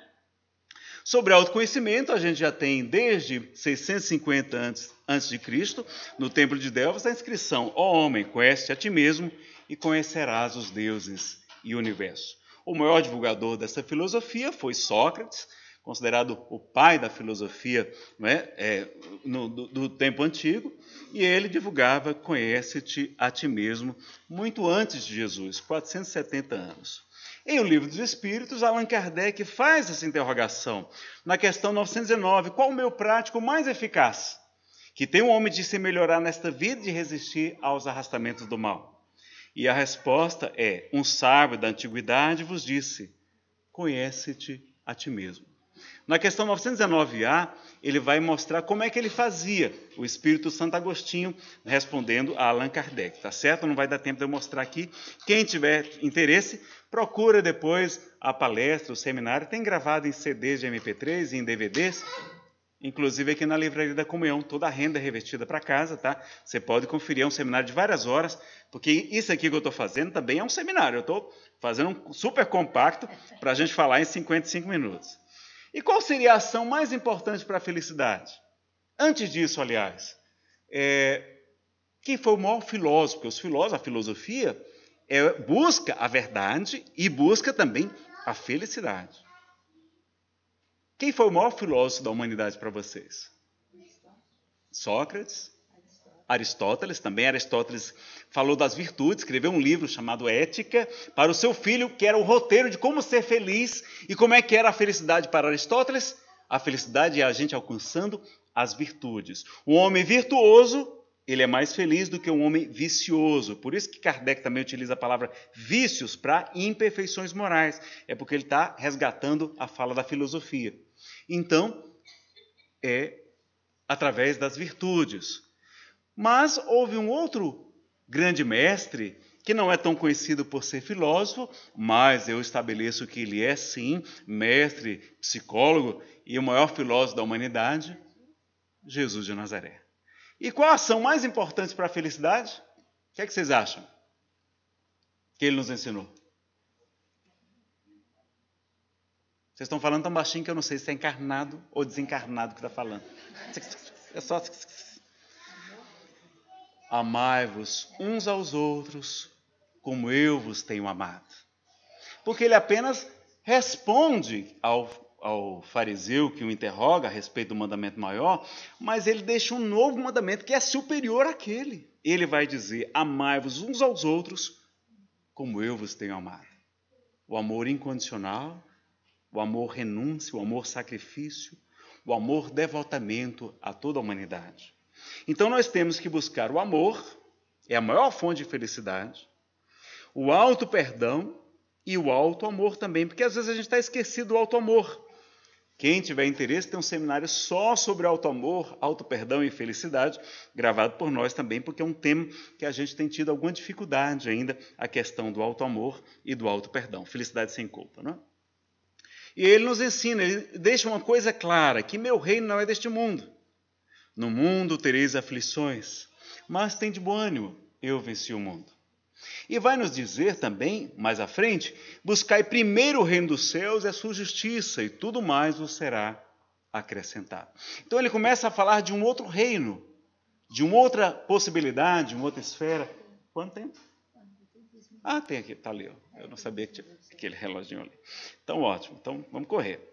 Speaker 1: Sobre autoconhecimento, a gente já tem desde 650 antes de Cristo, no Templo de Delfos, a inscrição: ó homem, conhece a ti mesmo e conhecerás os deuses e o universo. O maior divulgador dessa filosofia foi Sócrates, considerado o pai da filosofia, não é? Do tempo antigo, e ele divulgava conhece-te a ti mesmo muito antes de Jesus, 470 anos. Em O Livro dos Espíritos, Allan Kardec faz essa interrogação. Na questão 919, qual o meio prático mais eficaz? Que tem um homem de se melhorar nesta vida e de resistir aos arrastamentos do mal? E a resposta é: um sábio da antiguidade vos disse, conhece-te a ti mesmo. Na questão 919A, ele vai mostrar como é que ele fazia, o Espírito Santo Agostinho respondendo a Allan Kardec, tá certo? Não vai dar tempo de eu mostrar aqui. Quem tiver interesse, procura depois a palestra, o seminário, tem gravado em CDs de MP3 e em DVDs, inclusive aqui na Livraria da Comunhão, toda a renda é revestida para casa, tá? Você pode conferir, é um seminário de várias horas, porque isso aqui que eu estou fazendo também é um seminário, eu estou fazendo um super compacto para a gente falar em 55 minutos. E qual seria a ação mais importante para a felicidade? Antes disso, aliás, Quem foi o maior filósofo? Porque os filósofos, a filosofia, busca a verdade e busca também a felicidade. Quem foi o maior filósofo da humanidade para vocês? Sócrates, Aristóteles. Também Aristóteles falou das virtudes, escreveu um livro chamado Ética para o seu filho, que era o roteiro de como ser feliz. E como é que era a felicidade para Aristóteles? A felicidade é a gente alcançando as virtudes. O homem virtuoso, ele é mais feliz do que um homem vicioso. Por isso que Kardec também utiliza a palavra vícios para imperfeições morais. É porque ele está resgatando a fala da filosofia. Então, é através das virtudes. Mas houve um outro grande mestre, que não é tão conhecido por ser filósofo, mas eu estabeleço que ele é sim mestre, psicólogo e o maior filósofo da humanidade, Jesus de Nazaré. E qual a ação mais importante para a felicidade? O que é que vocês acham que ele nos ensinou? Vocês estão falando tão baixinho que eu não sei se é encarnado ou desencarnado que está falando. É só... Amai-vos uns aos outros como eu vos tenho amado. Porque ele apenas responde ao fariseu que o interroga a respeito do mandamento maior, mas ele deixa um novo mandamento que é superior àquele. Ele vai dizer, amai-vos uns aos outros como eu vos tenho amado. O amor incondicional, o amor renúncia, o amor sacrifício, o amor devotamento a toda a humanidade. Então nós temos que buscar o amor, é a maior fonte de felicidade, o auto-perdão e o auto-amor também, porque às vezes a gente está esquecido do auto-amor. Quem tiver interesse, tem um seminário só sobre auto-amor, auto-perdão e felicidade, gravado por nós também, porque é um tema que a gente tem tido alguma dificuldade ainda, a questão do auto-amor e do auto-perdão, felicidade sem culpa, não é? E ele nos ensina, ele deixa uma coisa clara, que meu reino não é deste mundo. No mundo tereis aflições, mas tem de bom ânimo, eu venci o mundo. E vai nos dizer também, mais à frente, buscai primeiro o reino dos céus e a sua justiça, e tudo mais vos será acrescentado. Então ele começa a falar de um outro reino, de uma outra possibilidade, de uma outra esfera. Quanto tempo? Ah, tem aqui, está ali. Ó. Eu não sabia que tinha aquele reloginho ali. Então, ótimo. Então, vamos correr.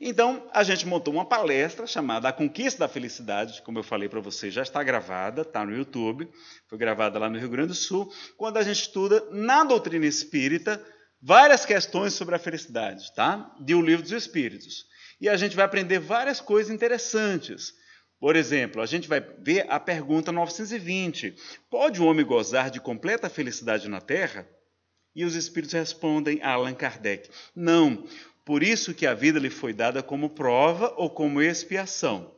Speaker 1: Então, a gente montou uma palestra chamada A Conquista da Felicidade, como eu falei para vocês, já está gravada, está no YouTube, foi gravada lá no Rio Grande do Sul, quando a gente estuda na doutrina espírita várias questões sobre a felicidade, tá? De O Livro dos Espíritos. E a gente vai aprender várias coisas interessantes. Por exemplo, a gente vai ver a pergunta 920. Pode o homem gozar de completa felicidade na Terra? E os Espíritos respondem a Allan Kardec, não. Por isso que a vida lhe foi dada como prova ou como expiação.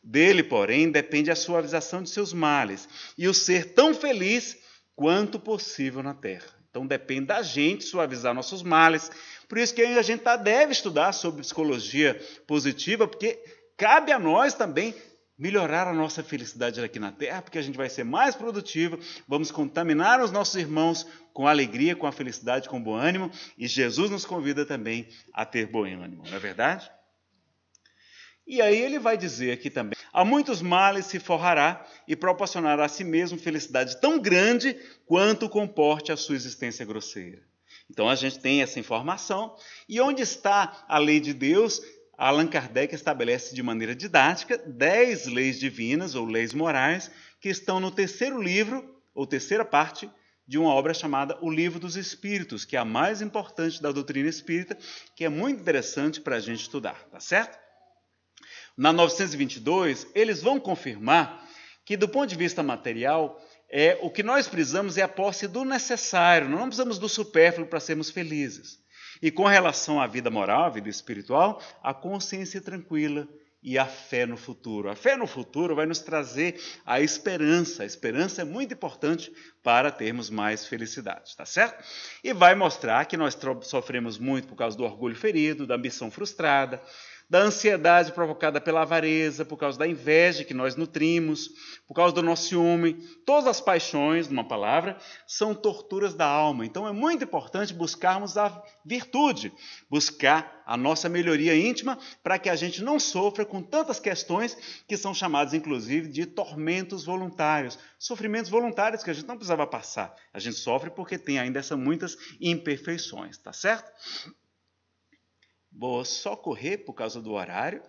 Speaker 1: Dele, porém, depende a suavização de seus males e o ser tão feliz quanto possível na terra. Então depende da gente suavizar nossos males. Por isso que a gente deve estudar sobre psicologia positiva, porque cabe a nós também melhorar a nossa felicidade aqui na Terra, porque a gente vai ser mais produtivo, vamos contaminar os nossos irmãos com alegria, com a felicidade, com bom ânimo, e Jesus nos convida também a ter bom ânimo, não é verdade? E aí ele vai dizer aqui também, a muitos males se forrará e proporcionará a si mesmo felicidade tão grande quanto comporte a sua existência grosseira. Então a gente tem essa informação, e onde está a lei de Deus? Allan Kardec estabelece de maneira didática 10 leis divinas ou leis morais que estão no terceiro livro, ou terceira parte, de uma obra chamada O Livro dos Espíritos, que é a mais importante da doutrina espírita, que é muito interessante para a gente estudar, tá certo? Na 922, eles vão confirmar que, do ponto de vista material, o que nós precisamos é a posse do necessário, não precisamos do supérfluo para sermos felizes. E com relação à vida moral, à vida espiritual, a consciência tranquila e a fé no futuro. A fé no futuro vai nos trazer a esperança. A esperança é muito importante para termos mais felicidade, tá certo? E vai mostrar que nós sofremos muito por causa do orgulho ferido, da ambição frustrada, da ansiedade provocada pela avareza, por causa da inveja que nós nutrimos, por causa do nosso ciúme. Todas as paixões, numa palavra, são torturas da alma. Então é muito importante buscarmos a virtude, buscar a nossa melhoria íntima para que a gente não sofra com tantas questões que são chamadas, inclusive, de tormentos voluntários, sofrimentos voluntários que a gente não precisava passar. A gente sofre porque tem ainda essas muitas imperfeições, tá certo? Vou só correr por causa do horário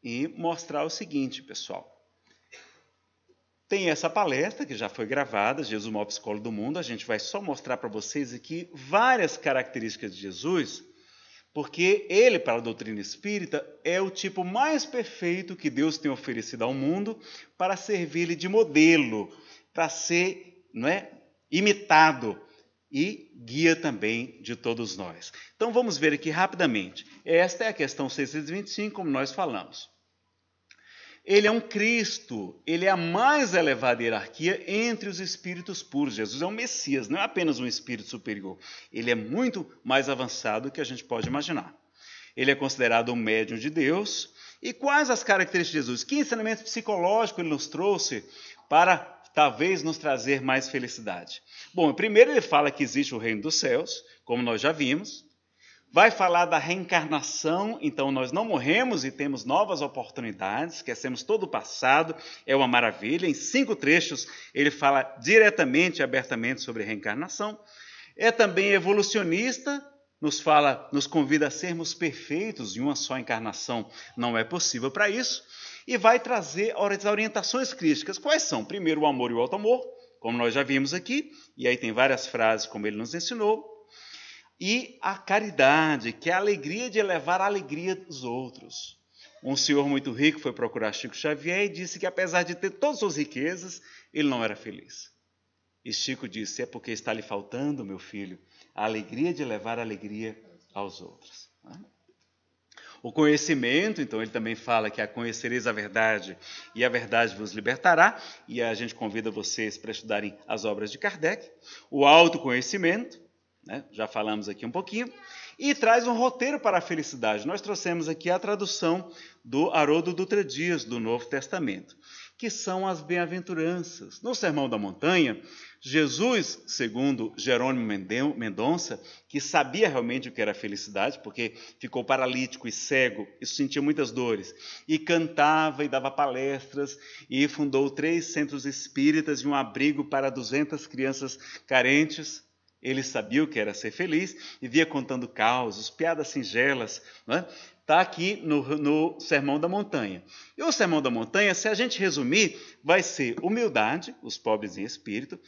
Speaker 1: e mostrar o seguinte, pessoal. Tem essa palestra que já foi gravada, Jesus, o maior psicólogo do mundo. A gente vai só mostrar para vocês aqui várias características de Jesus, porque ele, para a doutrina espírita, é o tipo mais perfeito que Deus tem oferecido ao mundo para servir-lhe de modelo, para ser, não é, imitado e guia também de todos nós. Então vamos ver aqui rapidamente. Esta é a questão 625, como nós falamos. Ele é um Cristo, ele é a mais elevada hierarquia entre os espíritos puros. Jesus é um Messias, não é apenas um espírito superior. Ele é muito mais avançado do que a gente pode imaginar. Ele é considerado um médium de Deus. E quais as características de Jesus? Que ensinamento psicológico ele nos trouxe para talvez nos trazer mais felicidade? Bom, primeiro ele fala que existe o reino dos céus, como nós já vimos. Vai falar da reencarnação, então nós não morremos e temos novas oportunidades, esquecemos todo o passado, é uma maravilha. Em 5 trechos ele fala diretamente e abertamente sobre reencarnação. É também evolucionista, nos convida a sermos perfeitos, e uma só encarnação não é possível para isso. E vai trazer as orientações críticas. Quais são? Primeiro, o amor e o auto-amor, como nós já vimos aqui, e aí tem várias frases como ele nos ensinou. E a caridade, que é a alegria de elevar a alegria dos outros. Um senhor muito rico foi procurar Chico Xavier e disse que, apesar de ter todas as suas riquezas, ele não era feliz. E Chico disse: é porque está lhe faltando, meu filho, a alegria de elevar a alegria aos outros. O conhecimento, então ele também fala que conhecereis a verdade e a verdade vos libertará, e a gente convida vocês para estudarem as obras de Kardec. O autoconhecimento, né? Já falamos aqui um pouquinho, e traz um roteiro para a felicidade. Nós trouxemos aqui a tradução do Haroldo Dutra Dias, do Novo Testamento, que são as bem-aventuranças. No Sermão da Montanha, Jesus, segundo Jerônimo Mendonça, que sabia realmente o que era felicidade, porque ficou paralítico e cego e sentia muitas dores, e cantava e dava palestras, e fundou 3 centros espíritas e um abrigo para 200 crianças carentes. Ele sabia o que era ser feliz e via contando causos, piadas singelas, né? Está aqui no Sermão da Montanha. E o Sermão da Montanha, se a gente resumir, vai ser humildade, os pobres em espírito,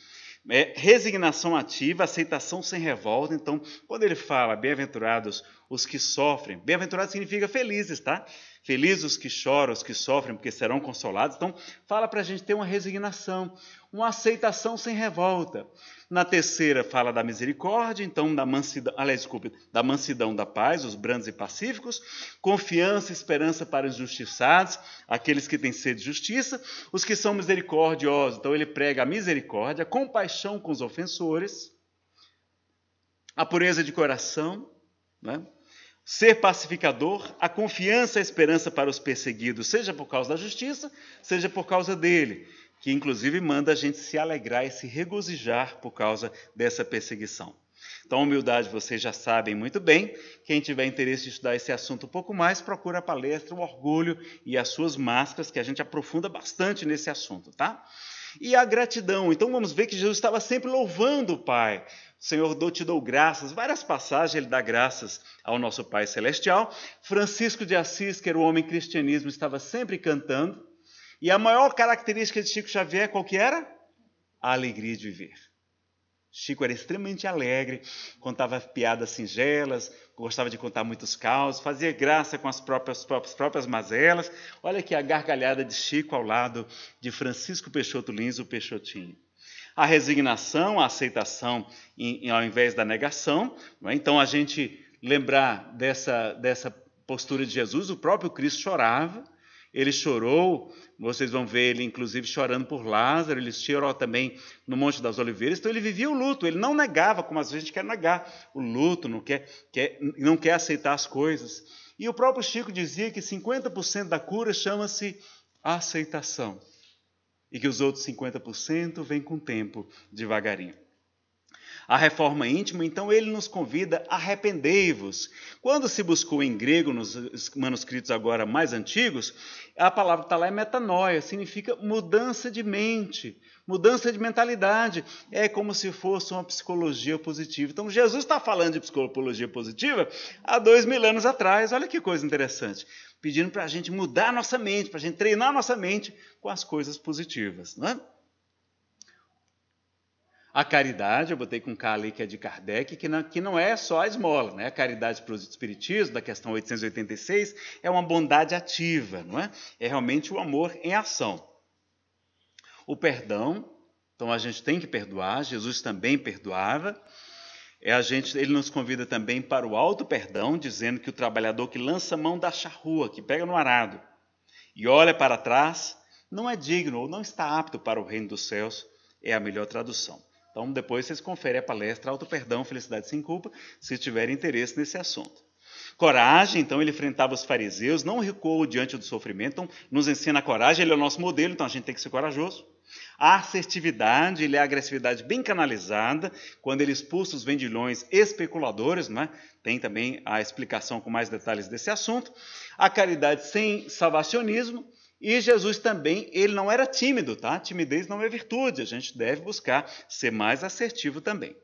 Speaker 1: resignação ativa, aceitação sem revolta. Então, quando ele fala bem-aventurados os que sofrem, bem-aventurado significa felizes, tá? Felizes os que choram, os que sofrem, porque serão consolados. Então, fala para a gente ter uma resignação, uma aceitação sem revolta. Na terceira, fala da misericórdia, então da mansidão da paz, os brandos e pacíficos, confiança e esperança para os injustiçados, aqueles que têm sede de justiça, os que são misericordiosos, então ele prega a misericórdia, a compaixão com os ofensores, a pureza de coração, né? Ser pacificador, a confiança e a esperança para os perseguidos, seja por causa da justiça, seja por causa dele, que inclusive manda a gente se alegrar e se regozijar por causa dessa perseguição. Então, a humildade vocês já sabem muito bem. Quem tiver interesse em estudar esse assunto um pouco mais, procura a palestra O Orgulho e as Suas Máscaras, que a gente aprofunda bastante nesse assunto, tá? E a gratidão. Então, vamos ver que Jesus estava sempre louvando o Pai. Senhor, te dou graças. Várias passagens ele dá graças ao nosso Pai Celestial. Francisco de Assis, que era o homem cristianismo, estava sempre cantando. E a maior característica de Chico Xavier, qual que era? A alegria de viver. Chico era extremamente alegre, contava piadas singelas, gostava de contar muitos causos, fazia graça com as próprias mazelas. Olha aqui a gargalhada de Chico ao lado de Francisco Peixoto Lins, o Peixotinho. A resignação, a aceitação ao invés da negação. Não é? Então, a gente lembrar dessa postura de Jesus, o próprio Cristo chorava. Ele chorou, vocês vão ver ele inclusive chorando por Lázaro, ele chorou também no Monte das Oliveiras, então ele vivia o luto, ele não negava, como às vezes a gente quer negar o luto, não quer aceitar as coisas. E o próprio Chico dizia que 50% da cura chama-se aceitação. E que os outros 50% vêm com o tempo, devagarinho. A reforma íntima, então, ele nos convida a arrependei-vos. Quando se buscou em grego, nos manuscritos agora mais antigos, a palavra que está lá é metanoia, significa mudança de mente, mudança de mentalidade. É como se fosse uma psicologia positiva. Então, Jesus está falando de psicologia positiva há 2000 anos atrás. Olha que coisa interessante. Pedindo para a gente mudar a nossa mente, para a gente treinar a nossa mente com as coisas positivas, não é? A caridade, eu botei com K ali, que é de Kardec, que não é só a esmola, né? A caridade para o espiritismo, da questão 886, é uma bondade ativa, não é? É realmente o amor em ação. O perdão, então a gente tem que perdoar, Jesus também perdoava. Ele nos convida também para o auto-perdão, dizendo que o trabalhador que lança a mão da charrua, que pega no arado e olha para trás, não é digno ou não está apto para o reino dos céus, é a melhor tradução. Então, depois vocês conferem a palestra Auto-Perdão, Felicidade Sem Culpa, se tiverem interesse nesse assunto. Coragem, então, ele enfrentava os fariseus, não recuou diante do sofrimento, então, nos ensina a coragem, ele é o nosso modelo, então a gente tem que ser corajoso. A assertividade, ele é a agressividade bem canalizada, quando ele expulsa os vendilhões especuladores, não é? Tem também a explicação com mais detalhes desse assunto. A caridade sem salvacionismo. E Jesus também, ele não era tímido, tá? Timidez não é virtude, a gente deve buscar ser mais assertivo também.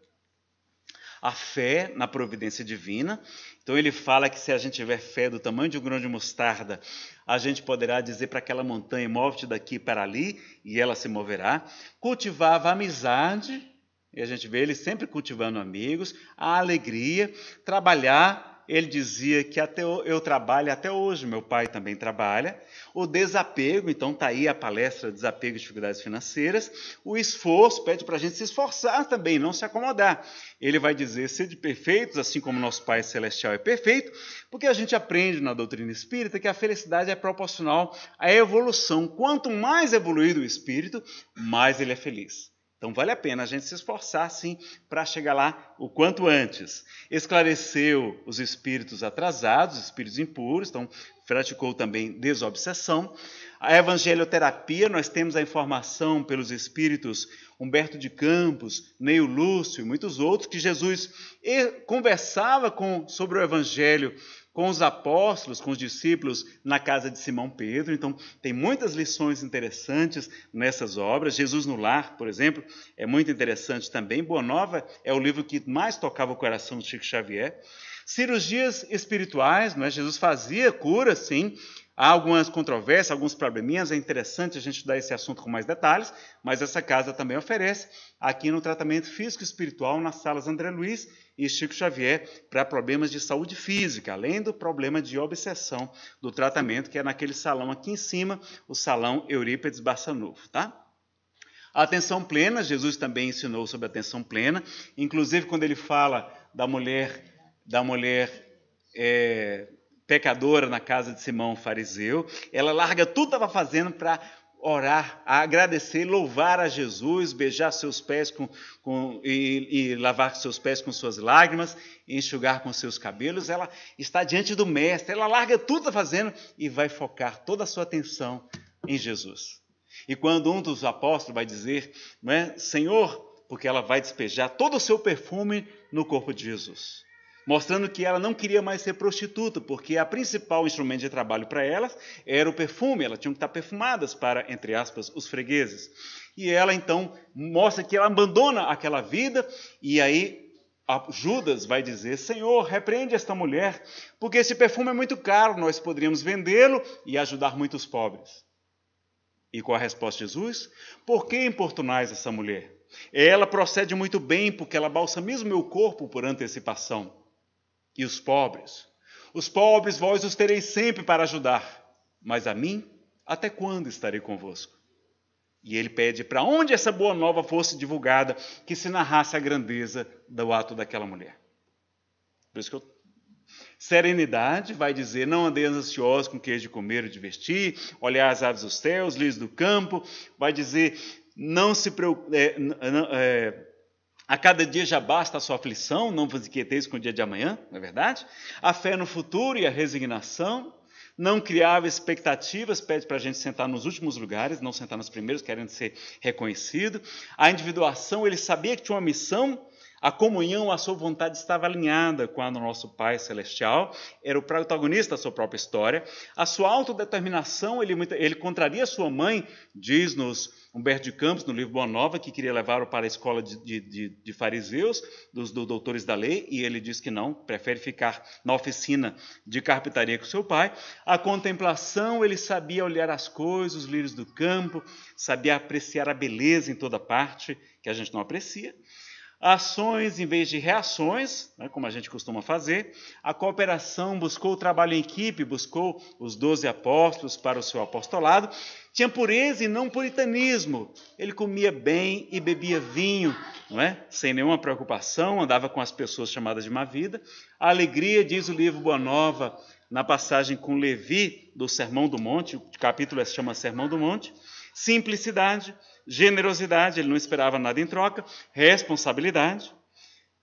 Speaker 1: A fé na providência divina, então ele fala que se a gente tiver fé do tamanho de um grão de mostarda, a gente poderá dizer para aquela montanha, move-te daqui para ali, e ela se moverá. Cultivava a amizade, e a gente vê ele sempre cultivando amigos, a alegria, trabalhar. Ele dizia que eu trabalho até hoje, meu pai também trabalha. O desapego, então está aí a palestra Desapego e Dificuldades Financeiras. O esforço, pede para a gente se esforçar também, não se acomodar. Ele vai dizer, sede perfeitos, assim como nosso Pai Celestial é perfeito, porque a gente aprende na doutrina espírita que a felicidade é proporcional à evolução. Quanto mais evoluído o espírito, mais ele é feliz. Então, vale a pena a gente se esforçar, sim, para chegar lá o quanto antes. Esclareceu os espíritos atrasados, espíritos impuros, então, praticou também desobsessão. A evangelioterapia, nós temos a informação pelos espíritos Humberto de Campos, Neio Lúcio e muitos outros, que Jesus conversava sobre o evangelho com os apóstolos, com os discípulos na casa de Simão Pedro. Então, tem muitas lições interessantes nessas obras. Jesus no Lar, por exemplo, é muito interessante também. Boa Nova é o livro que mais tocava o coração de Chico Xavier. Cirurgias espirituais, não é? Jesus fazia cura, sim. Há algumas controvérsias, alguns probleminhas, é interessante a gente estudar esse assunto com mais detalhes, mas essa casa também oferece aqui no tratamento físico e espiritual nas salas André Luiz e Chico Xavier para problemas de saúde física, além do problema de obsessão do tratamento, que é naquele salão aqui em cima, o salão Eurípides Barçanufo, tá? A atenção plena, Jesus também ensinou sobre a atenção plena, inclusive quando ele fala da mulher pecadora na casa de Simão fariseu, ela larga tudo que estava fazendo para orar, agradecer, louvar a Jesus, beijar seus pés e lavar seus pés com suas lágrimas, enxugar com seus cabelos. Ela está diante do Mestre, ela larga tudo que está fazendo e vai focar toda a sua atenção em Jesus. E quando um dos apóstolos vai dizer, não é, Senhor, porque ela vai despejar todo o seu perfume no corpo de Jesus, mostrando que ela não queria mais ser prostituta, porque a principal instrumento de trabalho para elas era o perfume, elas tinham que estar perfumadas para, entre aspas, os fregueses. E ela, então, mostra que ela abandona aquela vida, e aí Judas vai dizer, Senhor, repreende esta mulher, porque esse perfume é muito caro, nós poderíamos vendê-lo e ajudar muitos pobres. E qual a resposta de Jesus? Por que importunais essa mulher? Ela procede muito bem, porque ela balsamiza o meu corpo por antecipação. E os pobres vós os tereis sempre para ajudar, mas a mim, até quando estarei convosco? E ele pede para onde essa boa nova fosse divulgada, que se narrasse a grandeza do ato daquela mulher. Por isso que Serenidade vai dizer, não andeis ansiosos com o que hei de comer ou de vestir, olhar as aves dos céus, lírios do campo, vai dizer, não se preocupe, A cada dia já basta a sua aflição, não vos inquieteis com o dia de amanhã, não é verdade? A fé no futuro e a resignação. Não criava expectativas, pede para a gente sentar nos últimos lugares, não sentar nos primeiros, querendo ser reconhecido. A individuação, ele sabia que tinha uma missão. A comunhão, a sua vontade estava alinhada com a do nosso Pai Celestial, era o protagonista da sua própria história. A sua autodeterminação, ele contraria sua mãe, diz-nos Humberto de Campos, no livro Boa Nova, que queria levá-lo para a escola de fariseus, dos doutores da lei, e ele diz que não, prefere ficar na oficina de carpintaria com seu pai. A contemplação, ele sabia olhar as coisas, os lírios do campo, sabia apreciar a beleza em toda parte, que a gente não aprecia. Ações em vez de reações, né, como a gente costuma fazer. A cooperação, buscou o trabalho em equipe, buscou os 12 apóstolos para o seu apostolado. Tinha pureza e não puritanismo. Ele comia bem e bebia vinho, não é? Sem nenhuma preocupação, andava com as pessoas chamadas de má vida. A alegria, diz o livro Boa Nova, na passagem com Levi, do Sermão do Monte, o capítulo se chama Sermão do Monte. Simplicidade, generosidade, ele não esperava nada em troca, responsabilidade,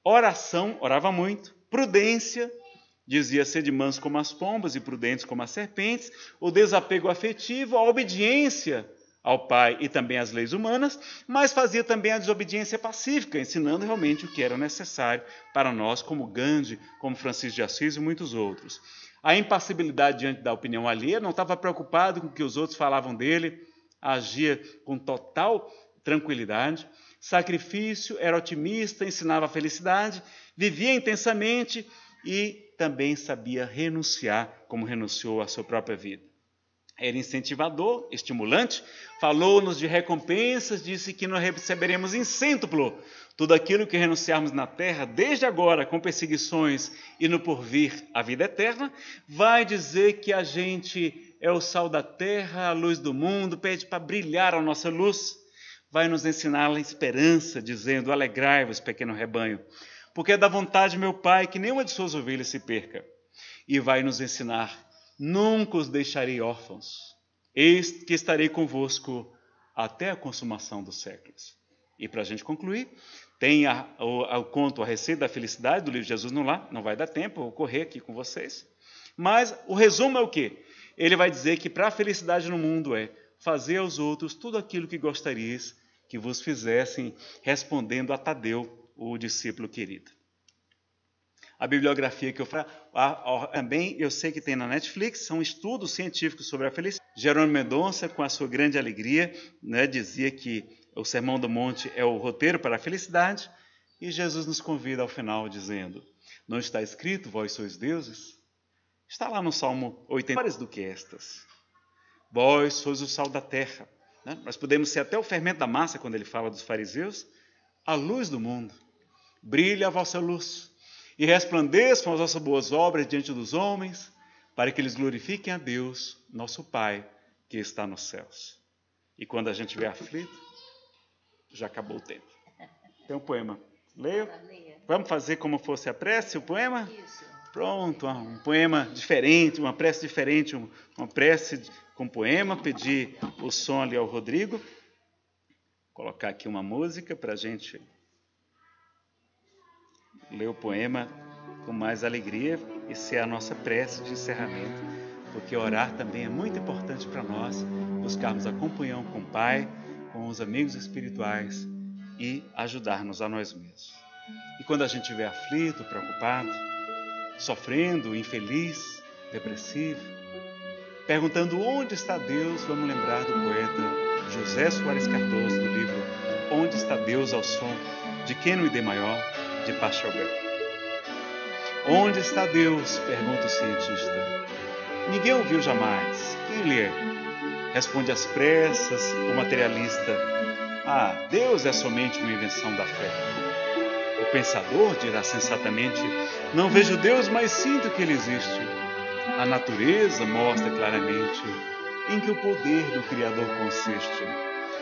Speaker 1: oração, orava muito, prudência, dizia ser de manso como as pombas e prudentes como as serpentes, o desapego afetivo, a obediência ao Pai e também às leis humanas, mas fazia também a desobediência pacífica, ensinando realmente o que era necessário para nós, como Gandhi, como Francisco de Assis e muitos outros. A impassibilidade diante da opinião alheia, não estava preocupado com o que os outros falavam dele, agia com total tranquilidade. Sacrifício, era otimista, ensinava a felicidade, vivia intensamente e também sabia renunciar, como renunciou à sua própria vida. Era incentivador, estimulante, falou-nos de recompensas, disse que nós receberemos em cêntuplo tudo aquilo que renunciarmos na terra, desde agora, com perseguições e no porvir a vida eterna. Vai dizer que a gente é o sal da terra, a luz do mundo, pede para brilhar a nossa luz. Vai nos ensinar a esperança, dizendo, alegrai-vos, pequeno rebanho, porque é da vontade, meu Pai, que nenhuma de suas ovelhas se perca. E vai nos ensinar, nunca os deixarei órfãos, eis que estarei convosco até a consumação dos séculos. E para a gente concluir, tem o conto A Receita da Felicidade, do livro Jesus no Lar, não vai dar tempo, eu vou correr aqui com vocês. Mas o resumo é o quê? Ele vai dizer que para a felicidade no mundo é fazer aos outros tudo aquilo que gostarias que vos fizessem, respondendo a Tadeu, o discípulo querido. A bibliografia que eu falo, também eu sei que tem na Netflix, são estudos científicos sobre a felicidade. Jerônimo Mendonça, com a sua grande alegria, né, dizia que o Sermão do Monte é o roteiro para a felicidade, e Jesus nos convida ao final dizendo, não está escrito, vós sois deuses? Está lá no Salmo 80, maiores do que estas. Vós sois o sal da terra. Né? Nós podemos ser até o fermento da massa, quando ele fala dos fariseus, a luz do mundo. Brilhe a vossa luz e resplandeçam as vossas boas obras diante dos homens, para que eles glorifiquem a Deus, nosso Pai, que está nos céus. E quando a gente estiver aflito, já acabou o tempo. Tem um poema. Leio? Vamos fazer como fosse a prece, o poema? Isso. Pronto, um poema diferente, uma prece diferente, uma prece com poema. Pedir o som ali ao Rodrigo. Colocar aqui uma música para a gente ler o poema com mais alegria e ser a nossa prece de encerramento, porque orar também é muito importante para nós, buscarmos a comunhão com o Pai, com os amigos espirituais e ajudar-nos a nós mesmos. E quando a gente estiver aflito, preocupado, sofrendo, infeliz, depressivo, perguntando onde está Deus, vamos lembrar do poeta José Soares Cardoso, do livro Onde está Deus, ao som de Queno e D maior, de Pachelbel. Onde está Deus? Pergunta o cientista. Ninguém ouviu jamais. Quem lê? Responde às pressas o materialista. Ah, Deus é somente uma invenção da fé. O pensador dirá sensatamente, não vejo Deus, mas sinto que Ele existe. A natureza mostra claramente em que o poder do Criador consiste.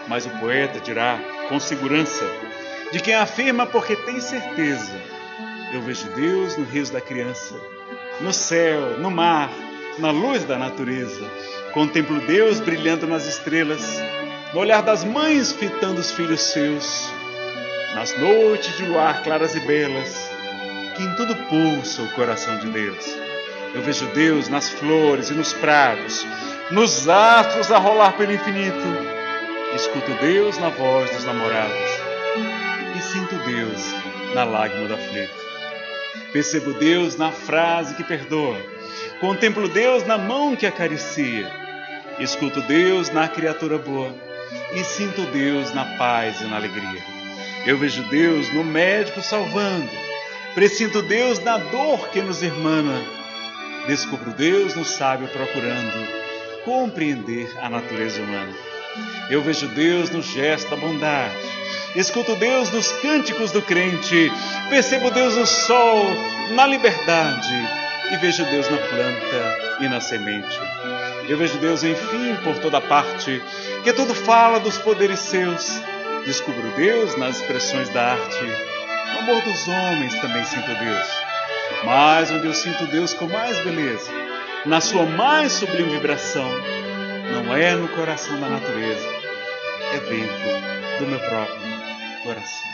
Speaker 1: Mas o poeta dirá, com segurança, de quem afirma porque tem certeza. Eu vejo Deus no riso da criança, no céu, no mar, na luz da natureza. Contemplo Deus brilhando nas estrelas, no olhar das mães fitando os filhos seus, nas noites de luar claras e belas, que em tudo pulsa o coração de Deus. Eu vejo Deus nas flores e nos prados, nos astros a rolar pelo infinito. Escuto Deus na voz dos namorados e sinto Deus na lágrima do aflito. Percebo Deus na frase que perdoa, contemplo Deus na mão que acaricia, escuto Deus na criatura boa e sinto Deus na paz e na alegria. Eu vejo Deus no médico salvando, presinto Deus na dor que nos irmana, descubro Deus no sábio procurando compreender a natureza humana. Eu vejo Deus no gesto da bondade, escuto Deus nos cânticos do crente, percebo Deus no sol, na liberdade, e vejo Deus na planta e na semente. Eu vejo Deus, enfim, por toda parte, que tudo fala dos poderes seus. Descubro Deus nas expressões da arte, no amor dos homens também sinto Deus. Mas onde eu sinto Deus com mais beleza, na sua mais sublime vibração, não é no coração da natureza, é dentro do meu próprio coração.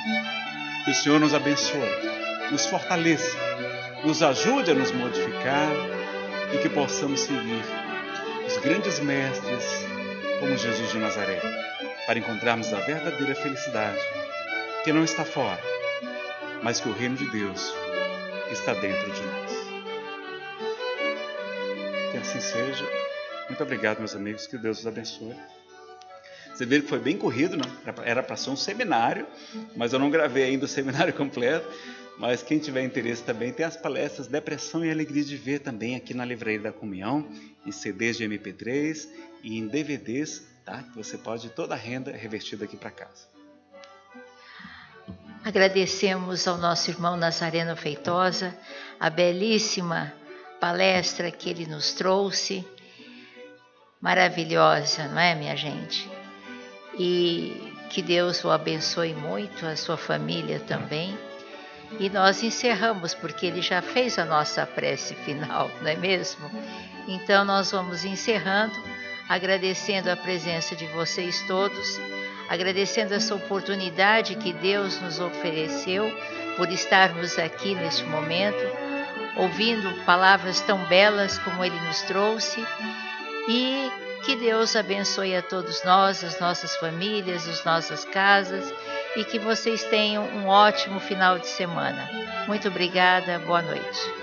Speaker 1: Que o Senhor nos abençoe, nos fortaleça, nos ajude a nos modificar e que possamos seguir os grandes mestres como Jesus de Nazaré, para encontrarmos a verdadeira felicidade, que não está fora, mas que o reino de Deus está dentro de nós. Que assim seja. Muito obrigado, meus amigos, que Deus os abençoe. Você vê que foi bem corrido, não? Era para ser um seminário, mas eu não gravei ainda o seminário completo. Mas quem tiver interesse também, tem as palestras Depressão e Alegria de Ver também aqui na Livraria da Comunhão, em CDs de MP3 e em DVDs, tá? Que você pode toda a renda revertida aqui para casa.
Speaker 2: Agradecemos ao nosso irmão Nazareno Feitosa a belíssima palestra que ele nos trouxe. Maravilhosa, não é, minha gente? E que Deus o abençoe muito, a sua família também. E nós encerramos, porque ele já fez a nossa prece final, não é mesmo? Então nós vamos encerrando, agradecendo a presença de vocês todos, agradecendo essa oportunidade que Deus nos ofereceu por estarmos aqui neste momento, ouvindo palavras tão belas como ele nos trouxe, e que Deus abençoe a todos nós, as nossas famílias, as nossas casas, e que vocês tenham um ótimo final de semana. Muito obrigada, boa noite.